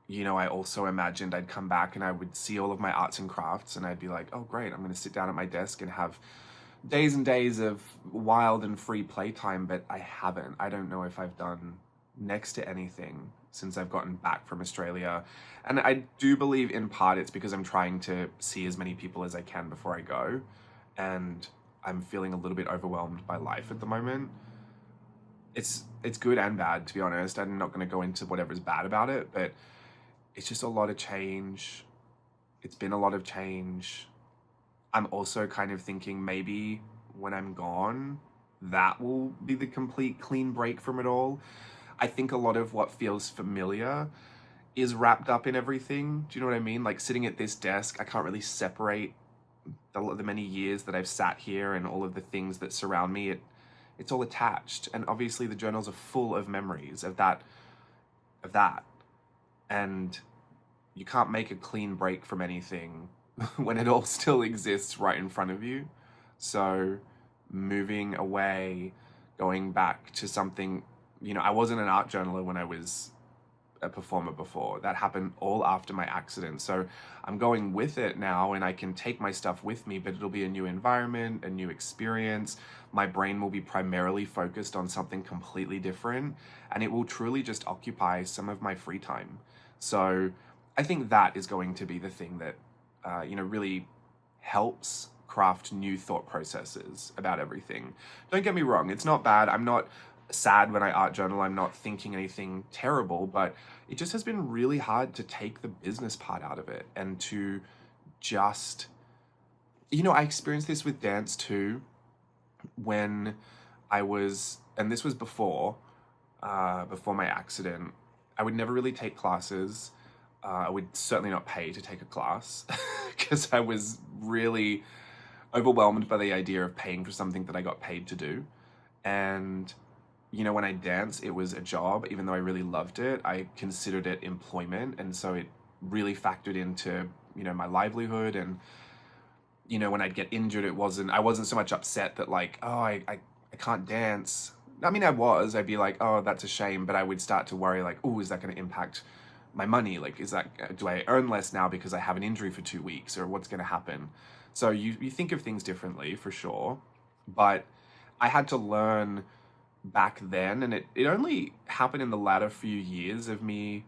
you know, I also imagined I'd come back and I would see all of my arts and crafts and I'd be like, oh great, I'm going to sit down at my desk and have days and days of wild and free playtime, but I haven't. I don't know if I've done next to anything since I've gotten back from Australia. And I do believe in part it's because I'm trying to see as many people as I can before I go. And I'm feeling a little bit overwhelmed by life at the moment. It's good and bad, to be honest. I'm not going to go into whatever's bad about it, but it's just a lot of change. It's been a lot of change. I'm also kind of thinking maybe when I'm gone, that will be the complete clean break from it all. I think a lot of what feels familiar is wrapped up in everything. Do you know what I mean? Like, sitting at this desk, I can't really separate the many years that I've sat here and all of the things that surround me. It's all attached. And obviously the journals are full of memories of that. And you can't make a clean break from anything when it all still exists right in front of you. So moving away, going back to something, I wasn't an art journaler when I was a performer before. That happened all after my accident. So I'm going with it now, and I can take my stuff with me, but it'll be a new environment, a new experience. My brain will be primarily focused on something completely different, and it will truly just occupy some of my free time. So I think that is going to be the thing that, really helps craft new thought processes about everything. Don't get me wrong, it's not bad. I'm not sad when I art journal. I'm not thinking anything terrible, but it just has been really hard to take the business part out of it and to just, I experienced this with dance too when and this was before my accident. I would never really take classes. I would certainly not pay to take a class because I was really overwhelmed by the idea of paying for something that I got paid to do. And, when I danced, it was a job. Even though I really loved it, I considered it employment. And so it really factored into, my livelihood. And, when I'd get injured, I wasn't so much upset that like, oh, I can't dance. I mean, I'd be like, oh, that's a shame. But I would start to worry like, oh, is that going to impact my money? Like, do I earn less now because I have an injury for 2 weeks, or what's going to happen? So you think of things differently for sure, but I had to learn back then, and it only happened in the latter few years of me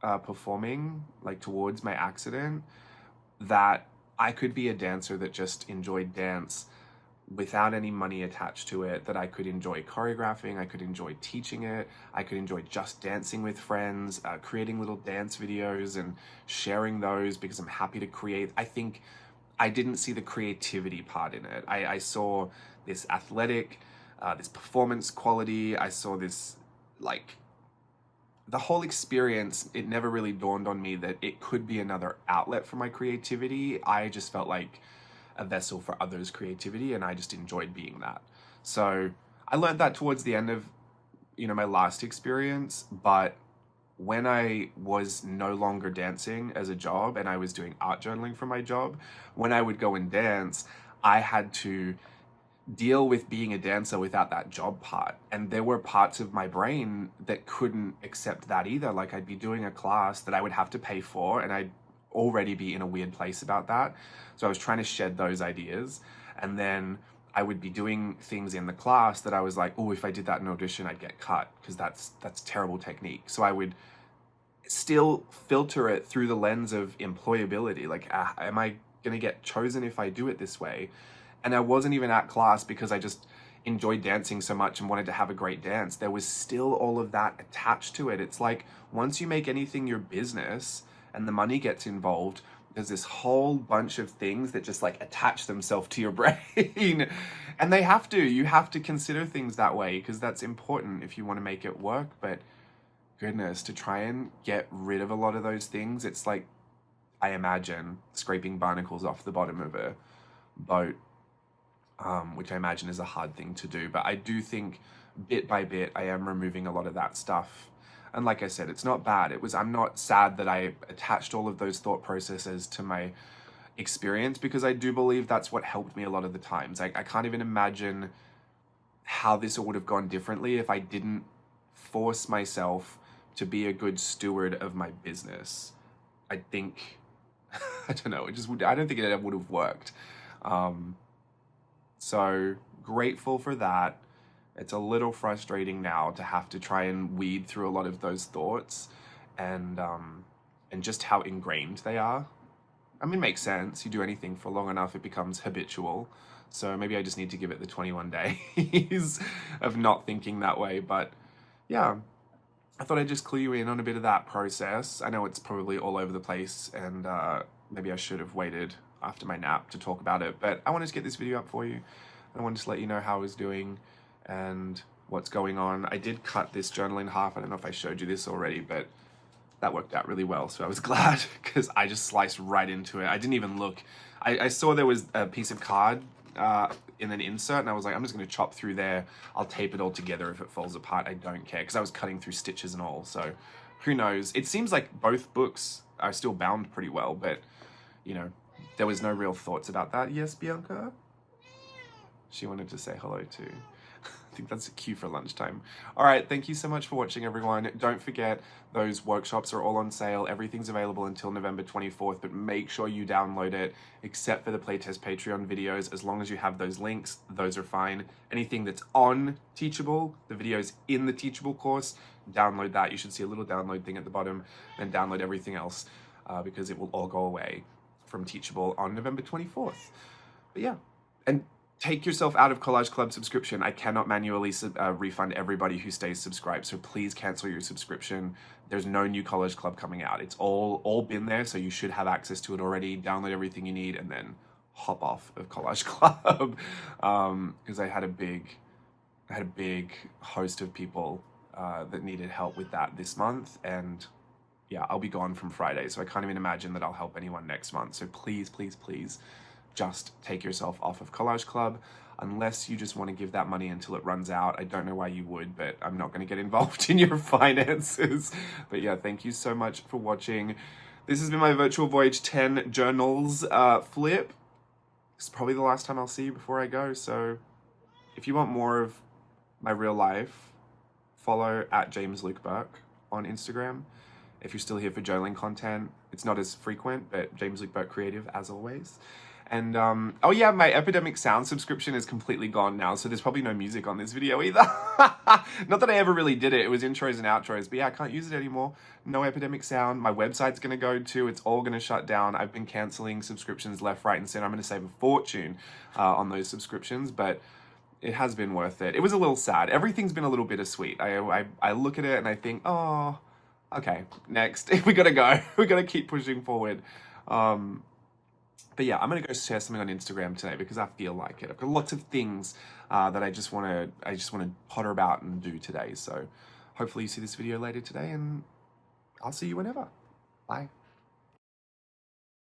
performing, like towards my accident, that I could be a dancer that just enjoyed dance without any money attached to it, that I could enjoy choreographing, I could enjoy teaching it, I could enjoy just dancing with friends, creating little dance videos and sharing those because I'm happy to create. I think I didn't see the creativity part in it. I saw this athletic, this performance quality. I saw this, like, the whole experience, it never really dawned on me that it could be another outlet for my creativity. I just felt like a vessel for others' creativity, and I just enjoyed being that. So I learned that towards the end of, my last experience, but when I was no longer dancing as a job and I was doing art journaling for my job, when I would go and dance, I had to deal with being a dancer without that job part. And there were parts of my brain that couldn't accept that either. Like, I'd be doing a class that I would have to pay for, and I'd already be in a weird place about that. So I was trying to shed those ideas. And then I would be doing things in the class that I was like, oh, if I did that in audition, I'd get cut because that's terrible technique. So I would still filter it through the lens of employability. Like, am I going to get chosen if I do it this way? And I wasn't even at class because I just enjoyed dancing so much and wanted to have a great dance. There was still all of that attached to it. It's like, once you make anything your business and the money gets involved, there's this whole bunch of things that just like attach themselves to your brain. And you have to consider things that way because that's important if you want to make it work. But goodness, to try and get rid of a lot of those things, it's like, I imagine scraping barnacles off the bottom of a boat, which I imagine is a hard thing to do. But I do think bit by bit, I am removing a lot of that stuff. And like I said, it's not bad. I'm not sad that I attached all of those thought processes to my experience, because I do believe that's what helped me a lot of the times. I can't even imagine how this all would have gone differently if I didn't force myself to be a good steward of my business. I think, I don't know, I don't think it would have worked. So grateful for that. It's a little frustrating now to have to try and weed through a lot of those thoughts and just how ingrained they are. I mean, it makes sense. You do anything for long enough, it becomes habitual. So maybe I just need to give it the 21 days of not thinking that way. But yeah, I thought I'd just clue you in on a bit of that process. I know it's probably all over the place, and maybe I should have waited after my nap to talk about it. But I wanted to get this video up for you. I wanted to let you know how I was doing and what's going on. I did cut this journal in half. I don't know if I showed you this already, but that worked out really well. So I was glad because I just sliced right into it. I didn't even look. I saw there was a piece of card in an insert, and I was like, I'm just going to chop through there. I'll tape it all together. If it falls apart, I don't care, because I was cutting through stitches and all. So who knows? It seems like both books are still bound pretty well, but there was no real thoughts about that. Yes, Bianca? She wanted to say hello too. I think that's a cue for lunchtime. All right, thank you so much for watching, everyone. Don't forget, those workshops are all on sale. Everything's available until November 24th, but make sure you download it, except for the playtest Patreon videos. As long as you have those links, those are fine. Anything that's on Teachable, the videos in the Teachable course, download that. You should see a little download thing at the bottom, and download everything else because it will all go away from Teachable on November 24th. But yeah, and take yourself out of Collage Club subscription. I cannot manually refund everybody who stays subscribed, so please cancel your subscription. There's no new Collage Club coming out. It's all been there, so you should have access to it already. Download everything you need and then hop off of Collage Club. Because I had a big host of people that needed help with that this month, and yeah, I'll be gone from Friday, so I can't even imagine that I'll help anyone next month. So please, please, please, just take yourself off of Collage Club, unless you just want to give that money until it runs out. I don't know why you would, but I'm not going to get involved in your finances. But yeah, thank you so much for watching. This has been my Virtual Voyage 10 journals flip. This is probably the last time I'll see you before I go, so if you want more of my real life, follow at James Luke Burke on Instagram. If you're still here for journaling content, it's not as frequent, but James Luke Burke Creative as always. And, oh yeah, my Epidemic Sound subscription is completely gone now, so there's probably no music on this video either. Not that I ever really did it. It was intros and outros, but yeah, I can't use it anymore. No Epidemic Sound. My website's going to go too. It's all going to shut down. I've been canceling subscriptions left, right, and center. I'm going to save a fortune on those subscriptions, but it has been worth it. It was a little sad. Everything's been a little bittersweet. I look at it and I think, oh, okay, next. We got to go. We got to keep pushing forward. But yeah, I'm gonna go share something on Instagram today because I feel like it. I've got lots of things that I just want to potter about and do today. So hopefully you see this video later today, and I'll see you whenever. Bye.